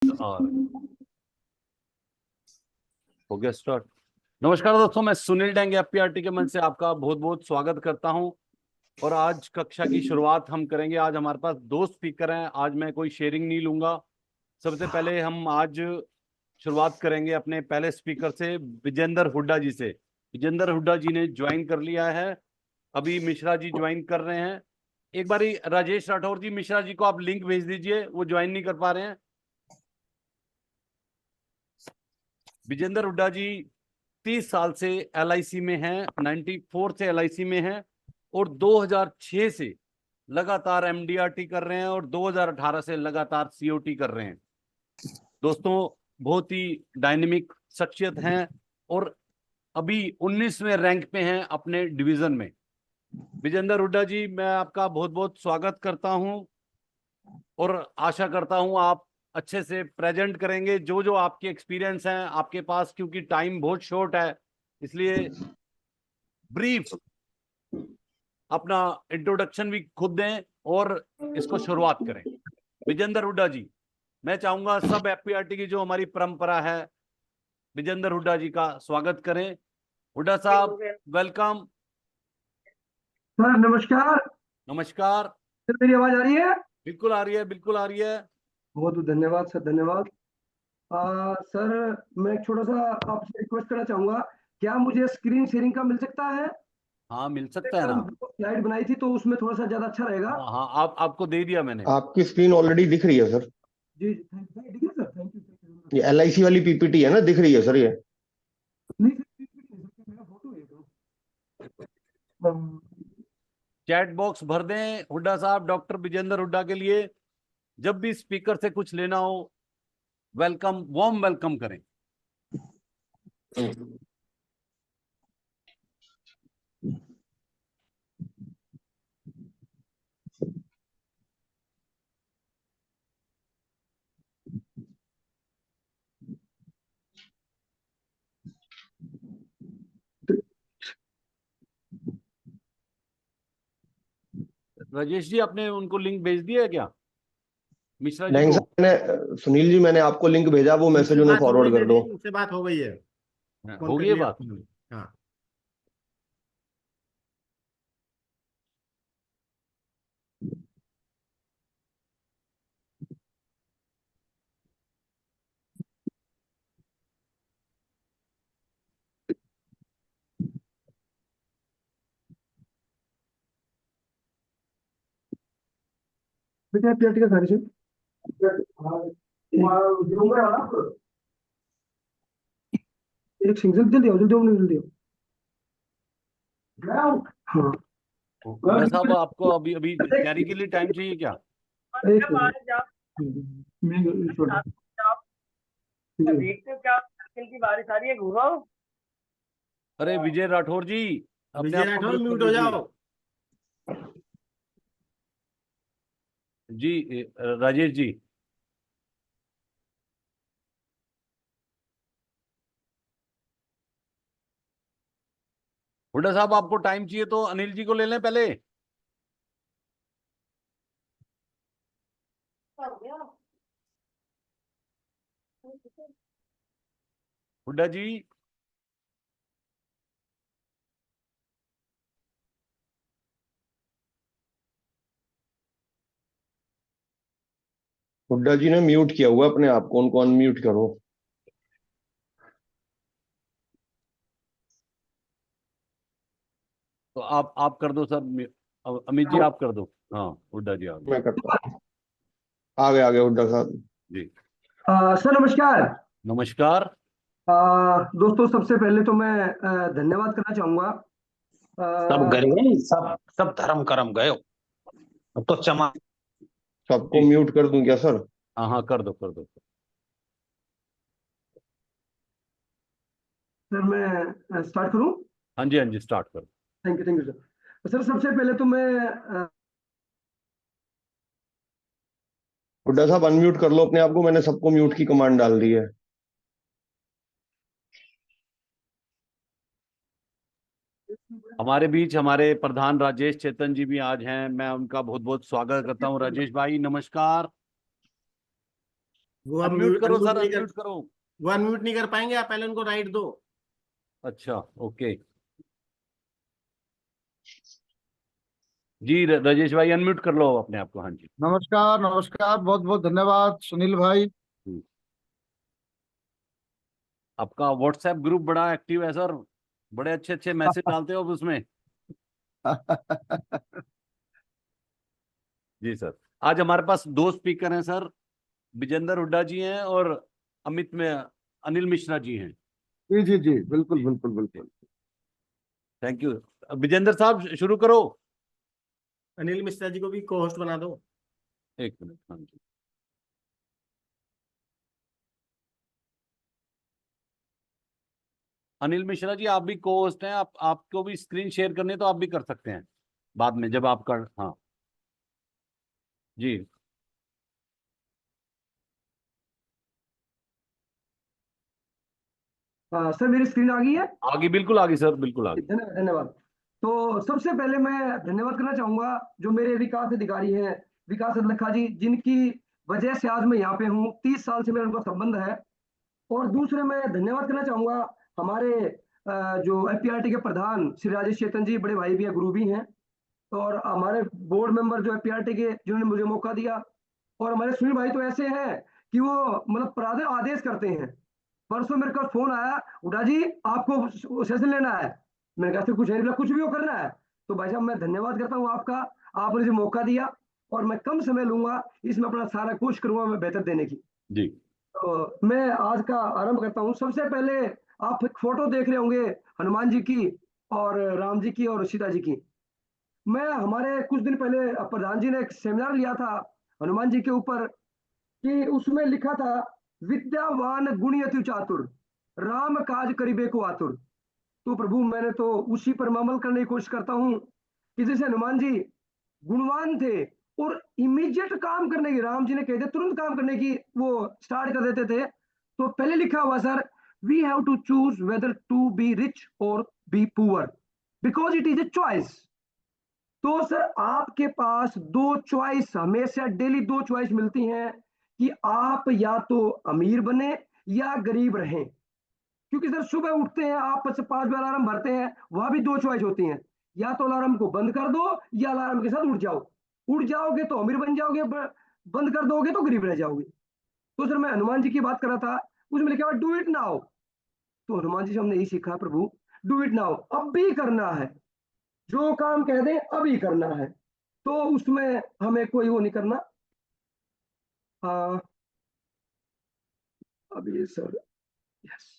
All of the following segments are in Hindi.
और हो गया स्टार्ट। नमस्कार दोस्तों, मैं सुनील डेंगे एफपीआरटी के मंच से आपका बहुत बहुत स्वागत करता हूं। और आज कक्षा की शुरुआत हम करेंगे। आज हमारे पास दो स्पीकर हैं। आज मैं कोई शेयरिंग नहीं लूंगा। सबसे पहले हम आज शुरुआत करेंगे अपने पहले स्पीकर से, विजेंद्र हुड्डा जी से। विजेंद्र हुड्डा जी ने ज्वाइन कर लिया है। अभी मिश्रा जी ज्वाइन कर रहे हैं। एक बारी राजेश राठौर जी, मिश्रा जी को आप लिंक भेज दीजिए, वो ज्वाइन नहीं कर पा रहे हैं। विजेंद्र हुड्डा जी 30 साल से एलआईसी में हैं, 94 से एलआईसी में हैं और 2006 से लगातार एमडीआरटी कर रहे हैं और 2018 से लगातार सीओटी कर रहे हैं। दोस्तों, बहुत ही डायनेमिक शख्सियत हैं और अभी 19वें रैंक पे हैं अपने डिवीजन में। विजेंद्र हुड्डा जी, मैं आपका बहुत बहुत स्वागत करता हूं और आशा करता हूं आप अच्छे से प्रेजेंट करेंगे जो जो आपके एक्सपीरियंस हैं आपके पास, क्योंकि टाइम बहुत शॉर्ट है, इसलिए ब्रीफ अपना इंट्रोडक्शन भी खुद दें और इसको शुरुआत करें। विजेंद्र हुड्डा जी, मैं चाहूंगा सब एफपीआरटी की जो हमारी परंपरा है, विजेंद्र हुड्डा जी का स्वागत करें। हुड्डा साहब, वेलकम। सर नमस्कार। नमस्कार। सर मेरी आवाज आ रही है? बिल्कुल आ रही है, बिल्कुल आ रही है। बहुत बहुत धन्यवाद सर, धन्यवाद। सर मैं एक छोटा सा आपसे रिक्वेस्ट करना चाहूंगा, क्या मुझे स्क्रीन शेयरिंग का मिल सकता है? हाँ, मिल सकता है ना। स्लाइड बनाई थी तो उसमें थोड़ा सा ज्यादा अच्छा रहेगा। हाँ हाँ, आपको दे दिया मैंने। आपकी स्क्रीन ऑलरेडी दिख रही है सर। जी जी, ठीक है सर, थैंक यू। ये एलआईसी वाली पीपीटी है ना, दिख रही है सर ये। नहीं सर, मेरा फोटो है तो। चैट बॉक्स भर दें हुड्डा साहब, डॉक्टर विजेंद्र हुड्डा के लिए। जब भी स्पीकर से कुछ लेना हो, वेलकम, वार्म वेलकम करें। राजेश जी, आपने उनको लिंक भेज दिया है क्या मिश्रा जी नहीं को? सर, मैंने सुनील जी, मैंने आपको लिंक भेजा, वो मैसेज उन्हें फॉरवर्ड कर दो। उससे बात हो गई है। कॉल हो कर गई लिया बात। उन्होंने। हाँ। बेटा प्लेट का सारी से एक सिंगल जल्दी आओ, जल्दी आओ, जल्दी आओ। हाँ, हुड्डा साहब, आपको अभी अभी तैयारी के लिए टाइम चाहिए क्या? एक मिनट। मैं छोड़ देखते हो क्या आजकल की बारिश आ रही है, घूमो। अरे विजय राठौर जी, अपने विजय आप को राठौर म्यूट कर म्यूट हो दीजिए। जाओ। जी, राजेश जी। हुड्डा साहब, आपको टाइम चाहिए तो अनिल जी को ले लें पहले। हुड्डा जी। हुड्डा जी ने म्यूट किया हुआ है अपने आप को, उनको अनम्यूट करो। तो आप कर दो सर। अमित जी आप कर दो। हाँ, हुड्डा जी आ गए। मैं करता हूँ। आ गए हुड्डा साहब। जी, सर नमस्कार। नमस्कार। दोस्तों सबसे पहले तो मैं धन्यवाद करना चाहूंगा। सब गए, सब सब धर्म कर्म गए। अब तो चमा सबको जी, म्यूट कर दूं क्या सर? हाँ हाँ, कर दो कर दो। सर मैं स्टार्ट करूं? हाँ जी, हाँ जी, स्टार्ट कर दो। Thank you sir. सर सबसे पहले तो मैं हुड्डा साहब अनम्यूट कर लो अपने आप को, मैंने सबको म्यूट की कमांड डाल दी है। हमारे बीच हमारे प्रधान राजेश चेतन जी भी आज हैं। मैं उनका बहुत बहुत स्वागत करता हूं। राजेश भाई नमस्कार। वो अनम्यूट करो सर, नहीं अनम्यूट करो। वो अनम्यूट नहीं कर पाएंगे, आप पहले उनको राइट दो। अच्छा, ओके जी। राजेश भाई अनम्यूट कर लो अपने आप को। हाँ जी। नमस्कार नमस्कार, बहुत बहुत धन्यवाद सुनील भाई। आपका व्हाट्सएप ग्रुप बड़ा एक्टिव है सर, बड़े अच्छे अच्छे मैसेज डालते हो आप उसमें। जी सर। आज हमारे पास दो स्पीकर हैं सर, विजेंद्र हुड्डा जी हैं और अनिल मिश्रा जी हैं। जी जी जी, बिल्कुल बिल्कुल बिल्कुल। Thank you. विजेंद्र साहब शुरू करो। अनिल मिश्रा जी को भी को होस्ट बना दो। एक मिनट। हाँ जी। अनिल मिश्रा जी आप भी को होस्ट हैं, आपको भी स्क्रीन शेयर करनी है तो आप भी कर सकते हैं बाद में जब आप कर। हाँ जी। सर मेरी स्क्रीन आ गई है। आगे, बिल्कुल आगे सर, बिल्कुल आगे। धन्यवाद धन्यवाद। तो सबसे पहले मैं धन्यवाद करना चाहूंगा जो मेरे विकास अधिकारी हैं, विकास लखा जी, जिनकी वजह से आज मैं यहाँ पे हूँ। 30 साल से मेरा उनका संबंध है। और दूसरे मैं धन्यवाद करना चाहूंगा हमारे जो एपीआरटी के प्रधान श्री राजेश चेतन जी, बड़े भाई भी हैं, गुरु भी हैं। और हमारे बोर्ड मेंबर जो एपीआरटी के, जिन्होंने मुझे मौका दिया। और हमारे सुनील भाई तो ऐसे हैं कि वो मतलब प्रादे आदेश करते हैं। परसों मेरे पास फोन आया, उडा जी आपको सेशन लेना है। मैंने कहा सर कुछ है, कुछ भी वो करना है। तो भाई साहब मैं धन्यवाद करता हूँ आपका, आपने मुझे मौका दिया। और मैं कम समय लूंगा, इसमें अपना सारा कोशिश करूंगा मैं बेहतर देने की। जी। तो मैं आज का आरंभ करता हूँ। सबसे पहले आप एक फोटो देख रहे होंगे हनुमान जी की और राम जी की और सीता जी की। मैं हमारे कुछ दिन पहले प्रधान जी ने एक सेमिनार लिया था हनुमान जी के ऊपर, कि उसमें लिखा था विद्यावान गुणी अति चातुर, राम काज करिबे को आतुर। तो प्रभु मैंने तो उसी पर अमल करने की कोशिश करता हूँ कि जैसे हनुमान जी गुणवान थे और इमीडिएट काम करने की, राम जी ने कहते तुरंत काम करने की वो स्टार्ट कर देते थे। तो पहले लिखा हुआ sir, we have to choose whether to be rich और be poor because it is a choice. तो सर आपके पास दो चॉइस, हमेशा डेली दो चॉइस मिलती हैं कि आप या तो अमीर बने या गरीब रहें। क्योंकि सर सुबह उठते हैं आप 5 बार अलार्म भरते हैं, वहां भी दो चॉइस होती हैं, या तो अलार्म को बंद कर दो या अलार्म के साथ उठ जाओ। उठ जाओगे तो अमीर बन जाओगे, बंद कर दोगे तो गरीब रह जाओगे। तो सर मैं हनुमान जी की बात कर रहा था, उसमें लिखा हुआ डू इट नाउ। तो हनुमान जी से हमने यही सीखा प्रभु, डू इट नाउ, अब भी करना है। जो काम कह दें अभी करना है, तो उसमें हमें कोई वो नहीं करना। अभी सर, यस।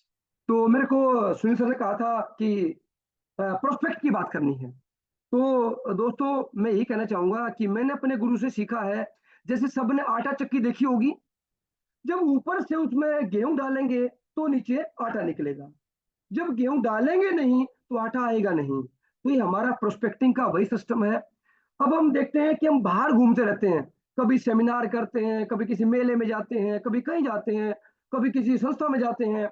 तो मेरे को सुनील सर ने कहा था कि प्रोस्पेक्ट की बात करनी है। तो दोस्तों मैं यही कहना चाहूंगा कि मैंने अपने गुरु से सीखा है, जैसे सबने आटा चक्की देखी होगी, जब ऊपर से उसमें गेहूं डालेंगे तो नीचे आटा निकलेगा, जब गेहूं डालेंगे नहीं तो आटा आएगा नहीं। तो ये हमारा प्रोस्पेक्टिंग का वही सिस्टम है। अब हम देखते हैं कि हम बाहर घूमते रहते हैं, कभी सेमिनार करते हैं, कभी किसी मेले में जाते हैं, कभी कहीं जाते हैं, कभी किसी संस्था में जाते हैं।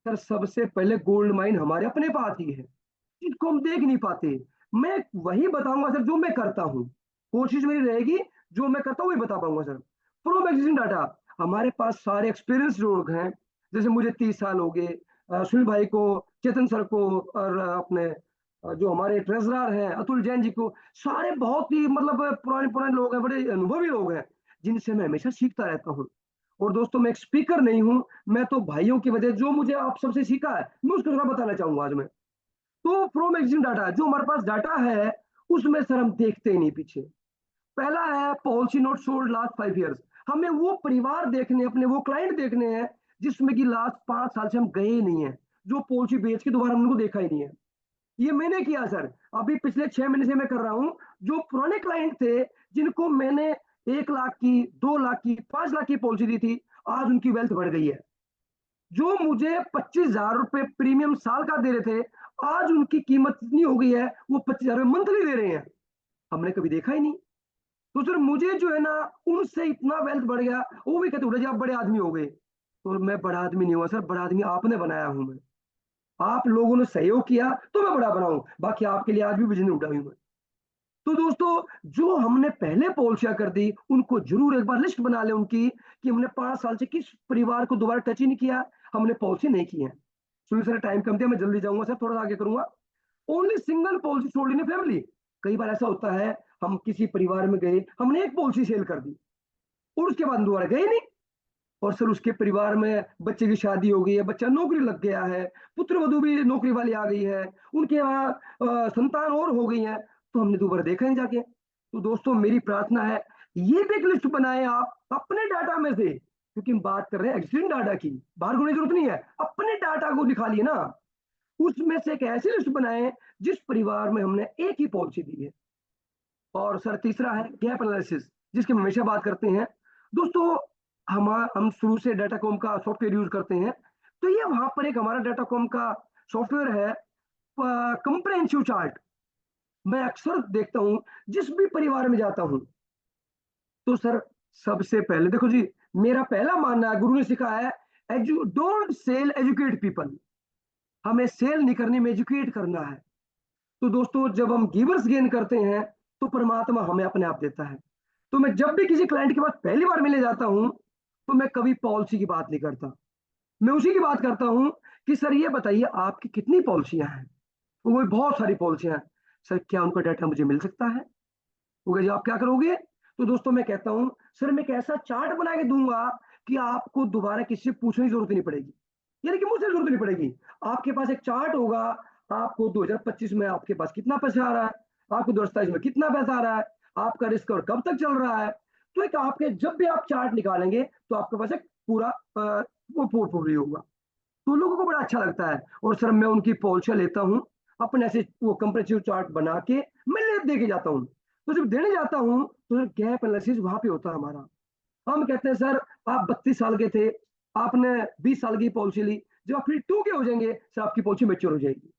सर सबसे पहले गोल्ड माइन हमारे अपने पास ही है, जिसको हम देख नहीं पाते। मैं वही बताऊंगा सर जो मैं करता हूँ, कोशिश मेरी रहेगी जो मैं करता हूँ वही बता पाऊंगा सर। फ्रॉम एग्जिस्टिंग डाटा हमारे पास सारे एक्सपीरियंस लोग हैं, जैसे मुझे 30 साल हो गए, सुनील भाई को, चेतन सर को, और अपने जो हमारे ट्रेजरर हैं अतुल जैन जी को, सारे बहुत ही मतलब पुराने पुराने लोग हैं, बड़े अनुभवी लोग हैं, जिनसे मैं हमेशा सीखता रहता हूँ। और दोस्तों मैं एक स्पीकर नहीं हूँ, मैं तो भाइयों की वजह जो मुझे आप सबसे सीखा है मैं उसको थोड़ा बताना चाहूंगा आज मैं। तो फ्रॉम एग्जिस्टिंग डाटा, जो हमारे पास डाटा है उसमें सर हम देखते ही नहीं पीछे। पहला है policy note sold last 5 years. हमें वो परिवार देखने, अपने वो क्लाइंट देखने हैं जिसमें कि लास्ट 5 साल से हम गए ही नहीं है, जो पॉलिसी बेच के दोबारा हमने देखा ही नहीं है। ये मैंने किया सर, अभी पिछले 6 महीने से मैं कर रहा हूं। जो पुराने क्लाइंट थे जिनको मैंने 1 लाख की, 2 लाख की, 5 लाख की पॉलिसी दी थी, आज उनकी वेल्थ बढ़ गई है। जो मुझे 25,000 रुपए प्रीमियम साल का दे रहे थे, आज उनकी कीमत इतनी हो गई है वो 25,000 मंथली दे रहे हैं। हमने कभी देखा ही नहीं। तो सर मुझे जो है ना उनसे इतना वेल्थ बढ़ गया, वो भी कहते उड़े जी आप बड़े आदमी हो गए। तो मैं बड़ा आदमी नहीं हुआ सर, बड़ा आदमी आपने बनाया हूं मैं, आप लोगों ने सहयोग किया तो मैं बड़ा बनाऊं, बाकी आपके लिए आज भी बिजनेस उठाई हूं मैं। तो दोस्तों जो हमने पहले पॉलिसियां कर दी उनको जरूर एक बार लिस्ट बना ले उनकी कि हमने 5 साल से किस परिवार को दोबारा टच ही नहीं किया, हमने पॉलिसी नहीं की है। सुनिए सर, टाइम कम दिया, मैं जल्दी जाऊंगा सर, थोड़ा सा आगे करूंगा। Only single policy sold in family. कई बार ऐसा होता है, हम किसी परिवार में गए, हमने एक पॉलिसी सेल कर दी और उसके बाद दोबारा गए नहीं, और सर उसके परिवार में बच्चे की शादी हो गई है, बच्चा नौकरी लग गया है, पुत्र वधु भी नौकरी वाली आ गई है, उनके यहाँ संतान और हो गई है, तो हमने दोबारा देखा नहीं जाके। तो दोस्तों मेरी प्रार्थना है, ये भी एक लिस्ट बनाए आप अपने डाटा में से, क्योंकि हम बात कर रहे हैं एग्जिस्टिंग डाटा की, बाहर घूमने की जरूरत नहीं है, अपने डाटा को निकालिए ना, उसमें से एक ऐसी लिस्ट बनाए जिस परिवार में हमने एक ही पॉलिसी दी है। और सर तीसरा है गैप एनालिसिस, जिसकी हम हमेशा बात करते हैं। दोस्तों हम शुरू से डाटाकॉम का सॉफ्टवेयर यूज करते हैं, तो ये वहां पर एक हमारा डाटाकॉम का सॉफ्टवेयर है कंप्रेहेंसिव चार्ट। मैं अक्सर देखता हूं जिस भी परिवार में जाता हूं, तो सर सबसे पहले देखो जी, मेरा पहला मानना है, गुरु ने सिखाया है, डोंट सेल, एजुकेट पीपल। हमें सेल नहीं करनी, में एजुकेट करना है। तो दोस्तों जब हम गिवर्स गेन करते हैं तो परमात्मा हमें अपने आप देता है। तो मैं जब भी किसी क्लाइंट के पास पहली बार मिलने जाता हूं, तो मैं कभी पॉलिसी की बात नहीं करता, मैं उसी की बात करता हूं कि सर ये बताइए आपकी कितनी पॉलिसियां हैं। वो बहुत सारी पॉलिसियां हैं। सर क्या उनका डाटा मुझे मिल सकता है? वो कहे जी आप क्या करोगे? तो दोस्तों मैं कहता हूं सर मैं एक ऐसा चार्ट बना के दूंगा कि आपको दोबारा किसी से पूछने की जरूरत नहीं पड़ेगी, यानी कि मुझसे जरूरत नहीं पड़ेगी। आपके पास एक चार्ट होगा, आपको 2025 में आपके पास कितना पैसा आ रहा है, आपको 2027 में कितना पैसा आ रहा है, आपका रिस्क और कब तक चल रहा है। तो एक आपके जब भी आप चार्ट निकालेंगे तो आपके पास एक पूरा वो पोर्टफोलियो होगा, तो लोगों को बड़ा अच्छा लगता है। और सर मैं उनकी पॉलिसी लेता हूँ, अपने ऐसे वो कंप्रेसिव चार्ट बना के मैं ले दे के जाता हूँ। तो जब देने जाता हूँ तो गैप एनालिसिस वहां पे होता है हमारा। हम कहते हैं सर आप 32 साल के थे, आपने 20 साल की पॉलिसी ली, जब आप 52 के हो जाएंगे सर आपकी पॉलिसी मैच्योर हो जाएगी,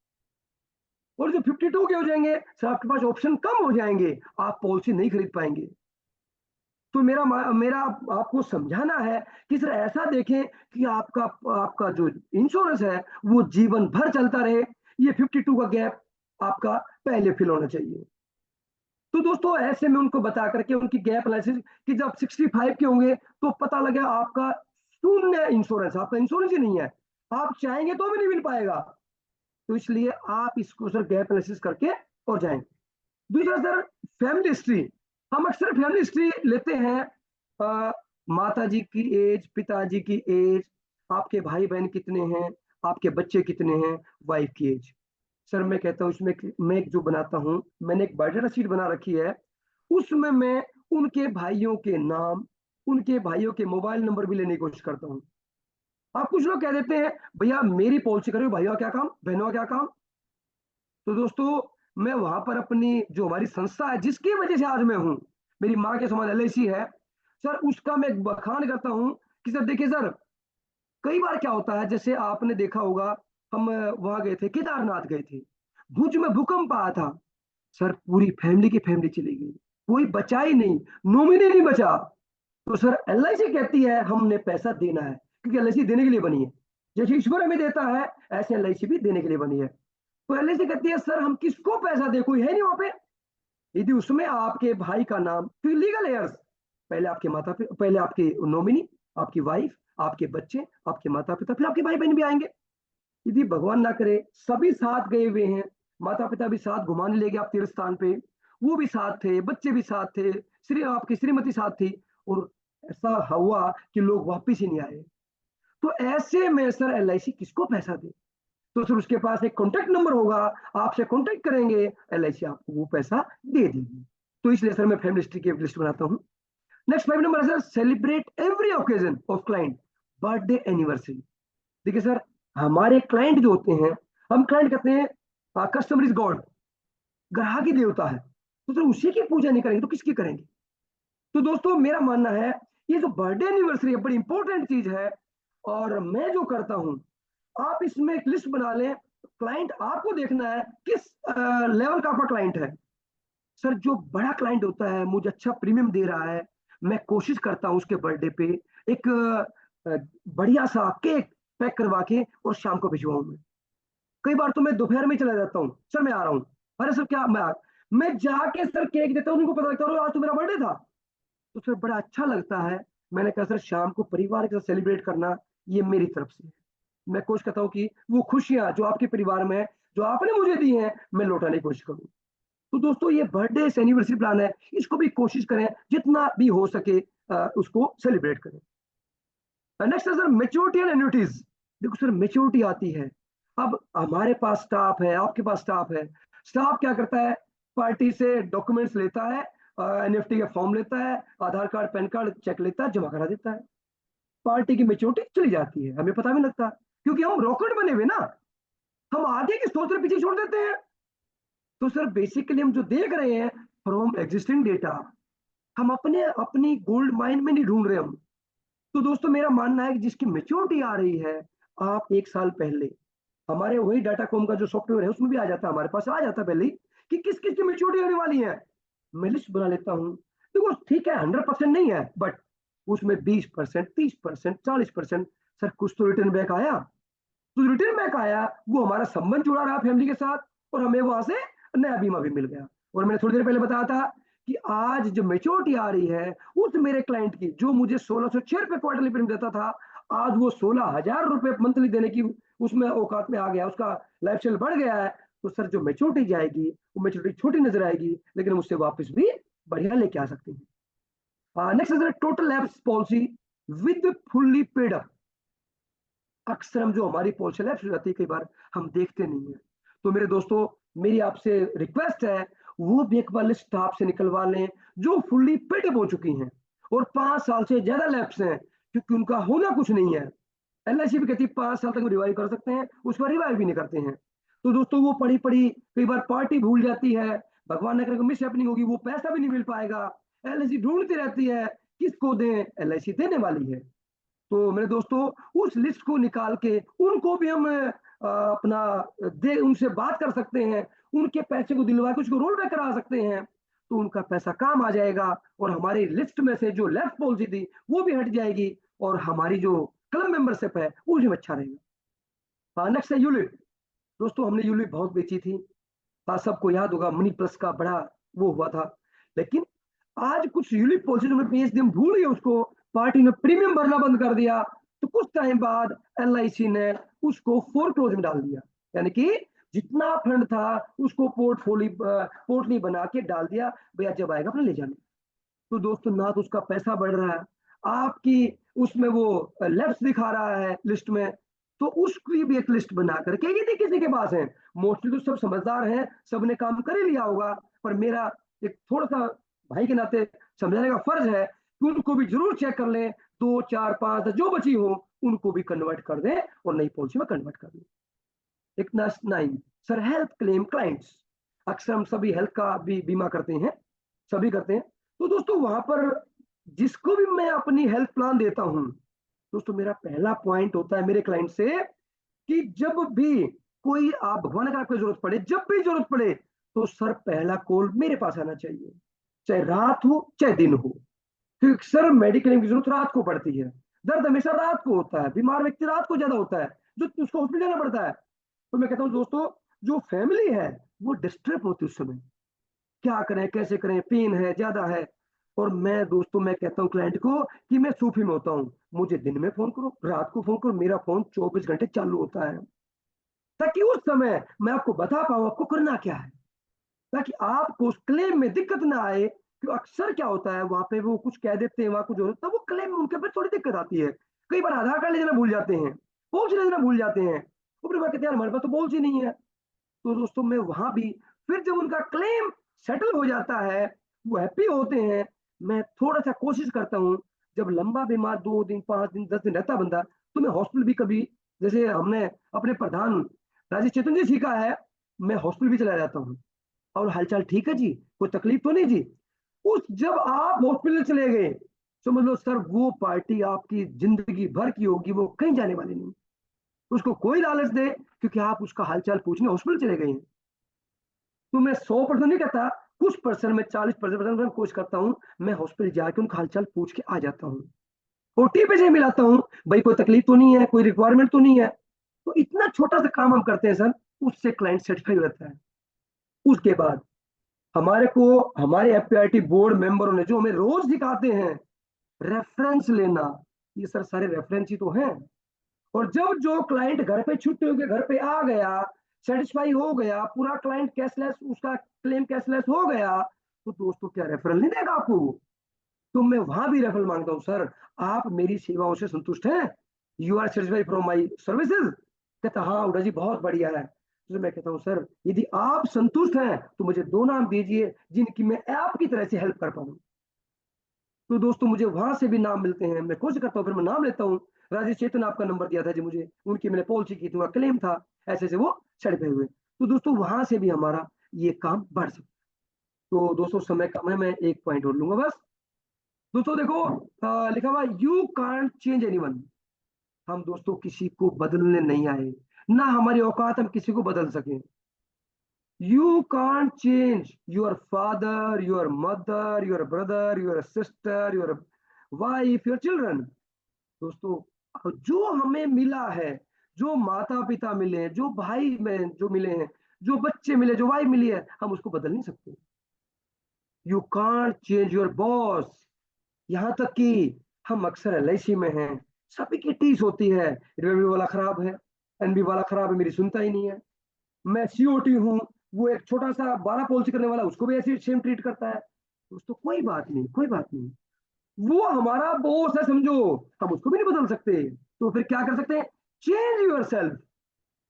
और जब 52 के हो जाएंगे सर आपके पास ऑप्शन कम हो जाएंगे, आप पॉलिसी नहीं खरीद पाएंगे। तो मेरा आपको समझाना है कि सर ऐसा देखें कि आपका आपका जो इंश्योरेंस है वो जीवन भर चलता रहे। ये 52 का गैप आपका पहले फिल होना चाहिए। तो दोस्तों ऐसे में उनको बता करके उनकी गैप एनालिसिस कि जब 65 के होंगे तो पता लगे आपका शून्य इंश्योरेंस, आपका इंश्योरेंस ही नहीं है, आप चाहेंगे तो भी नहीं मिल पाएगा। तो इसलिए आप इसको सर गैप एनालिसिस करके और जाएंगे। दूसरा सर फैमिली हिस्ट्री। हम अक्सर फैमिली हिस्ट्री लेते हैं, माता जी की एज, पिताजी की एज, आपके भाई बहन कितने हैं, आपके बच्चे कितने हैं, वाइफ की एज। सर मैं कहता हूँ इसमें मैं एक जो बनाता हूँ, मैंने एक बायोडाटा शीट बना रखी है, उसमें मैं उनके भाइयों के नाम, उनके भाइयों के मोबाइल नंबर भी लेने की कोशिश करता हूँ। आप कुछ लोग कह देते हैं भैया मेरी पॉलिसी करो, भाइयों का क्या काम, बहनों का क्या काम। तो दोस्तों मैं वहां पर अपनी जो हमारी संस्था है जिसकी वजह से आज मैं हूं, मेरी माँ के समान LIC है सर, उसका मैं बखान करता हूं कि सर देखिए सर, कई बार क्या होता है, जैसे आपने देखा होगा, हम वहां गए थे, केदारनाथ गए थे, भुज में भूकंप आया था, सर पूरी फैमिली की फैमिली चली गई, कोई बचा ही नहीं, नॉमिनी नहीं बचा। तो सर LIC कहती है हमने पैसा देना है, क्योंकि LIC देने के लिए बनी है, जैसे ईश्वर हमें देता है ऐसे LIC भी देने के लिए बनी है। तो LIC कहती है सर हम किसको पैसा दे, कोई है नहीं वहां पे। यदि उसमें आपके भाई का नाम, तो लीगल एयर्स, पहले आपके माता पिता, पहले आपके नॉमिनी, आपकी वाइफ, आपके बच्चे, आपके माता पिता, फिर आपके भाई बहन भी आएंगे। यदि भगवान ना करे सभी साथ गए हुए हैं, माता पिता भी साथ घुमाने ले गए आप तीर्थ स्थान पे, वो भी साथ थे, बच्चे भी साथ थे, आपकी श्रीमती साथ थी, और ऐसा हुआ कि लोग वापिस ही नहीं आए, तो ऐसे में सर LIC किसको पैसा दे। तो सर उसके पास एक कॉन्टैक्ट नंबर होगा, आपसे कॉन्टैक्ट करेंगे, LIC आपको वो पैसा दे देगी। तो इसलिए सर मैं फैमिली हिस्ट्री की एक लिस्ट बनाता हूँ। नेक्स्ट 5 नंबर है sir celebrate every occasion of client, birthday, anniversary. देखिए सर हमारे क्लाइंट जो होते हैं, हम क्लाइंट कहते हैं कस्टमर इज गॉड, ग्राहक ही देवता है, तो सर उसी की पूजा नहीं करेंगे तो किसकी करेंगे। तो दोस्तों मेरा मानना है ये जो बर्थडे एनिवर्सरी है बड़ी इंपॉर्टेंट चीज है, और मैं जो करता हूं आप इसमें एक लिस्ट बना लें। क्लाइंट आपको देखना है किस लेवल का आपका क्लाइंट है। सर जो बड़ा क्लाइंट होता है, मुझे अच्छा प्रीमियम दे रहा है, मैं कोशिश करता हूं उसके बर्थडे पे एक बढ़िया सा केक पैक करवा के और शाम को भिजवाऊं मैं। कई बार तो मैं दोपहर में चला जाता हूँ, सर मैं आ रहा हूँ, अरे सर क्या मैं जाके सर केक देता हूँ, उनको पता लगता है आज तो मेरा बर्थडे था, तो सर बड़ा अच्छा लगता है। मैंने कहा सर शाम को परिवार के साथ सेलिब्रेट करना ये मेरी तरफ से है। मैं कोशिश करता हूँ कि वो खुशियां जो आपके परिवार में है, जो आपने मुझे दी हैं, मैं लौटाने की कोशिश करूँ। तो दोस्तों ये बर्थडे एनिवर्सरी प्लान है, इसको भी कोशिश करें जितना भी हो सके उसको सेलिब्रेट करें। नेक्स्ट है सर मेच्योरिटी एंड एन्युटीज। देखो सर मेच्योरिटी आती है, अब हमारे पास स्टाफ है, आपके पास स्टाफ है। स्टाफ क्या करता है, पार्टी से डॉक्यूमेंट्स लेता है, एनएफटी का फॉर्म लेता है, आधार कार्ड पैन कार्ड चेक लेता है, जमा करा देता है। पार्टी की मेच्योरिटी चली जाती है, हमें पता भी लगता, क्योंकि हम रॉकेट बने हुए ना, हम आगे की सोच रहे पीछे छोड़ देते हैं। तो सर बेसिकली हम जो देख रहे हैं फ्रॉम एग्जिस्टिंग डेटा, हम अपने अपनी गोल्ड माइन में नहीं ढूंढ रहे हम। तो दोस्तों मेरा मानना है कि जिसकी मेच्योरिटी आ रही है, आप 1 साल पहले हमारे वही डाटाकॉम का जो सॉफ्टवेयर है उसमें भी आ जाता है, हमारे पास आ जाता है पहले ही कि किस किस की मेच्योरिटी आने वाली है। मैं लिस्ट बना लेता हूँ। देखो ठीक है 100% नहीं है, बट उसमें 20%, 30%, 40% सर कुछ तो रिटर्न बैक आया। तो रिटर्न बैक आया, वो हमारा संबंध जुड़ा रहा फैमिली के साथ, और हमें वहां से नया बीमा भी मिल गया। और मैंने थोड़ी देर पहले बताया था कि आज जो मेच्योरिटी आ रही है उस मेरे क्लाइंट की, जो मुझे 1606 रुपए क्वार्टरली प्रीमियम देता था, आज वो 16,000 रुपए मंथली देने की उसमें औकात में आ गया, उसका लाइफ स्टाइल बढ़ गया है। तो सर जो मेच्योरिटी जाएगी वो मेच्योरिटी छोटी नजर आएगी, लेकिन उससे वापस भी बढ़िया लेके आ सकती है। Next is total lapse policy with fully paid up. अक्सर हम जो हमारी पॉलिसी लैप्स हो जाती है कई बार हम देखते नहीं है। तो मेरे दोस्तों मेरी आपसे रिक्वेस्ट है, वो भी एक बार लिस्ट स्टाफ से निकलवा लें जो फुल्ली पेड हो चुकी हैं और 5 साल से ज्यादा लैप्स हैं, क्योंकि उनका होना कुछ नहीं है। एलआईसी भी कहती है 5 साल तक रिवाइव कर सकते हैं, उस पर रिवाइव भी नहीं करते हैं। तो दोस्तों वो पड़ी पड़ी कई बार पार्टी भूल जाती है, भगवान न करे मिस हैपनिंग होगी, वो पैसा भी नहीं मिल पाएगा। एलआईसी ढूंढती रहती है किसको दें, एलआईसी देने वाली है। तो मेरे दोस्तों उस लिस्ट को निकाल के उनको भी हम अपना दे उनसे बात कर सकते हैं, उनके पैसे को दिलवा के उसको रोल बैक करा सकते हैं, तो उनका पैसा काम आ जाएगा और हमारी लिस्ट में से जो लेफ्ट पॉलिसी थी वो भी हट जाएगी और हमारी जो क्लब मेंबरशिप है वो भी अच्छा रहेगा। नेक्स्ट है यूलिप। दोस्तों हमने यूलिप बहुत बेची थी, सबको याद होगा मनी प्लस का बड़ा वो हुआ था, लेकिन आज कुछ यूलिप पॉलिसी में पेज हम भूल गए, उसको पार्टी ने प्रीमियम भरना बंद कर दिया। तो कुछ टाइम बाद एलआईसी ने उसको फोरक्लोज में डाल दिया, यानी कि जितना फंड था उसको पोर्टली बना के डाल दिया, भैया जब आएगा अपने ले जाना। तो दोस्तों ना तो उसका पैसा बढ़ रहा है, आपकी उसमें वो लेफ्ट दिखा रहा है लिस्ट में, तो उसकी भी एक लिस्ट बना करके यदि किसी के पास है, मोस्टली तो सब समझदार हैं, सबने काम कर ही लिया होगा, पर मेरा एक थोड़ा सा भाई के नाते समझाने का फर्ज है कि उनको भी जरूर चेक कर लें, 2, 4, 5 जो बची हो उनको भी कन्वर्ट कर दें और नई पॉलिसी में कन्वर्ट कर दें। एक 9 सर हेल्थ क्लेम क्लाइंट्स। अक्सर हम सभी हेल्थ का भी बीमा करते हैं, सभी करते हैं। तो दोस्तों वहां पर जिसको भी मैं अपनी हेल्थ प्लान देता हूं, दोस्तों मेरा पहला पॉइंट होता है मेरे क्लाइंट से कि जब भी कोई आप भगवान का आपको जरूरत पड़े, जब भी जरूरत पड़े, तो सर पहला कॉल मेरे पास आना चाहिए, चाहे रात हो चाहे दिन हो, क्योंकि सर मेडिक्लेम की जरूरत रात को पड़ती है, दर्द हमेशा रात को होता है, बीमार व्यक्ति रात को ज्यादा होता है, जो उसको हॉस्पिटल जाना पड़ता है। तो मैं कहता हूँ दोस्तों जो फैमिली है वो डिस्टर्ब होती है उस समय, क्या करें कैसे करें, पेन है ज्यादा है। और मैं दोस्तों मैं कहता हूँ क्लाइंट को कि मैं सूफी में होता हूँ, मुझे दिन में फोन करो, रात को फोन करो, मेरा फोन 24 घंटे चालू होता है, ताकि उस समय मैं आपको बता पाऊँ आपको करना क्या है, ताकि आपको उस क्लेम में दिक्कत ना आए। कि अक्सर क्या होता है वहां पे वो कुछ कह देते हैं, वहां कुछ होता है, वो क्लेम उनके पे थोड़ी दिक्कत आती है। कई बार आधार कार्ड ले जाना भूल जाते हैं, पहुंच ले जाना भूल जाते हैं, ऊपर कहते हैं यार हमारे पास तो पहुंच ही नहीं है। तो दोस्तों मैं वहां भी फिर जब उनका क्लेम सेटल हो जाता है, वो हैप्पी होते हैं, मैं थोड़ा सा कोशिश करता हूँ, जब लंबा बीमार 2 दिन 5 दिन 10 दिन रहता बंदा, तो मैं हॉस्पिटल भी कभी, जैसे हमने अपने प्रधान राजेश चेतन जी सीखा है, मैं हॉस्पिटल भी चला जाता हूँ और हालचाल ठीक है जी, कोई तकलीफ तो नहीं जी। उस जब आप हॉस्पिटल चले गए समझ लो सर वो पार्टी आपकी जिंदगी भर की होगी, वो कहीं जाने वाली नहीं। उसको कोई लालच दे क्योंकि आप उसका हालचाल पूछने हॉस्पिटल चले गए हैं। तो मैं 100% नहीं कहता, कुछ परसेंट में 40% मैं कोशिश करता हूँ मैं हॉस्पिटल जाके उनका हालचाल पूछ के आ जाता हूँ, ओटीपी से मिलाता हूँ, भाई कोई तकलीफ तो नहीं है, कोई रिक्वायरमेंट तो नहीं है। तो इतना छोटा सा काम हम करते हैं सर, उससे क्लाइंट सेटिस्फाई रहता है। उसके बाद हमारे को हमारे एफपीआईटी बोर्ड मेंबरों ने जो हमें रोज सिखाते हैं रेफरेंस लेना, ये सर सारे रेफरेंस ही तो हैं। और जब जो क्लाइंट घर पे छुट्टी होकर घर पे आ गया, सेटिस्फाई हो गया, पूरा क्लाइंट कैशलेस, उसका क्लेम कैशलेस हो गया, तो दोस्तों क्या रेफरल नहीं देगा आपको? तो मैं वहां भी रेफरल मांगता हूं, सर आप मेरी सेवाओं से संतुष्ट हैं, you are satisfied from my services? कहता हाँ उड़ा जी बहुत बढ़िया है। तो मैं कहता हूँ सर यदि आप संतुष्ट हैं तो मुझे 2 नाम दीजिए जिनकी मैं आपकी तरह से हेल्प कर पाऊँ। तो दोस्तों मुझे वहां से भी नाम मिलते हैं, मैं कोशिश करता हूँ, फिर मैं नाम लेता हूँ। राजेश चेतन आपका नंबर दिया था जी मुझे, उनकी मैंने पॉलिसी की थी, वहाँ क्लेम था, ऐसे से वो सर्टिफाई हुए। तो दोस्तों वहां से भी हमारा ये काम बढ़ सकता है। तो दोस्तों समय कम है, मैं एक पॉइंट और लूंगा बस। दोस्तों देखो लिखा हुआ यू कांट चेंज एनीवन। हम दोस्तों किसी को बदलने नहीं आए, ना हमारी औकात हम किसी को बदल सके। You can't change your father, your mother, your brother, your sister, your wife, your children. दोस्तों जो हमें मिला है, जो माता पिता मिले हैं, जो भाई बहन जो मिले हैं, जो बच्चे मिले, जो वाइफ मिली है, हम उसको बदल नहीं सकते। You can't change your boss. यहाँ तक कि हम अक्सर एलआईसी में हैं, सभी की टीस होती है, रेवेन्यू वाला खराब है, एनबी वाला खराब है, मेरी सुनता ही नहीं है। मैं सीओटी हूँ, वो एक छोटा सा 12 पॉलिसी करने वाला उसको भी ऐसे सेम ट्रीट करता है। दोस्तों कोई बात नहीं, कोई बात नहीं, वो हमारा बॉस है समझो, हम उसको भी नहीं बदल सकते। तो फिर क्या कर सकते हैं? चेंज योर सेल्फ,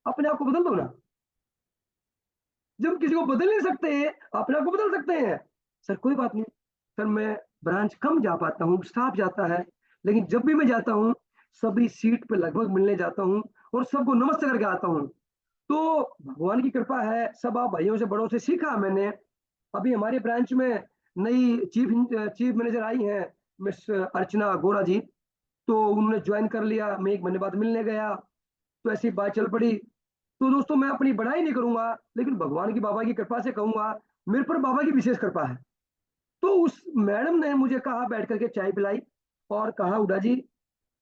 अपने आप को बदल दो ना। जब किसी को बदल नहीं सकते अपने आप को बदल सकते हैं। सर कोई बात नहीं, सर मैं ब्रांच कम जा पाता हूँ, स्टाफ जाता है, लेकिन जब भी मैं जाता हूँ सभी सीट पे लगभग मिलने जाता हूँ और सबको नमस्ते करके आता हूँ। तो भगवान की कृपा है, सब आप भाइयों से बड़ों से सीखा मैंने। अभी हमारे ब्रांच में नई चीफ मैनेजर आई हैं, मिस अर्चना गोरा जी, तो उन्होंने ज्वाइन कर लिया, मैं 1 महीने बाद मिलने गया, तो ऐसी बात चल पड़ी। तो दोस्तों मैं अपनी बड़ाई नहीं करूंगा, लेकिन भगवान की बाबा की कृपा से कहूंगा, मेरे पर बाबा की विशेष कृपा है। तो उस मैडम ने मुझे कहा, बैठ करके चाय पिलाई और कहा उड़ा जी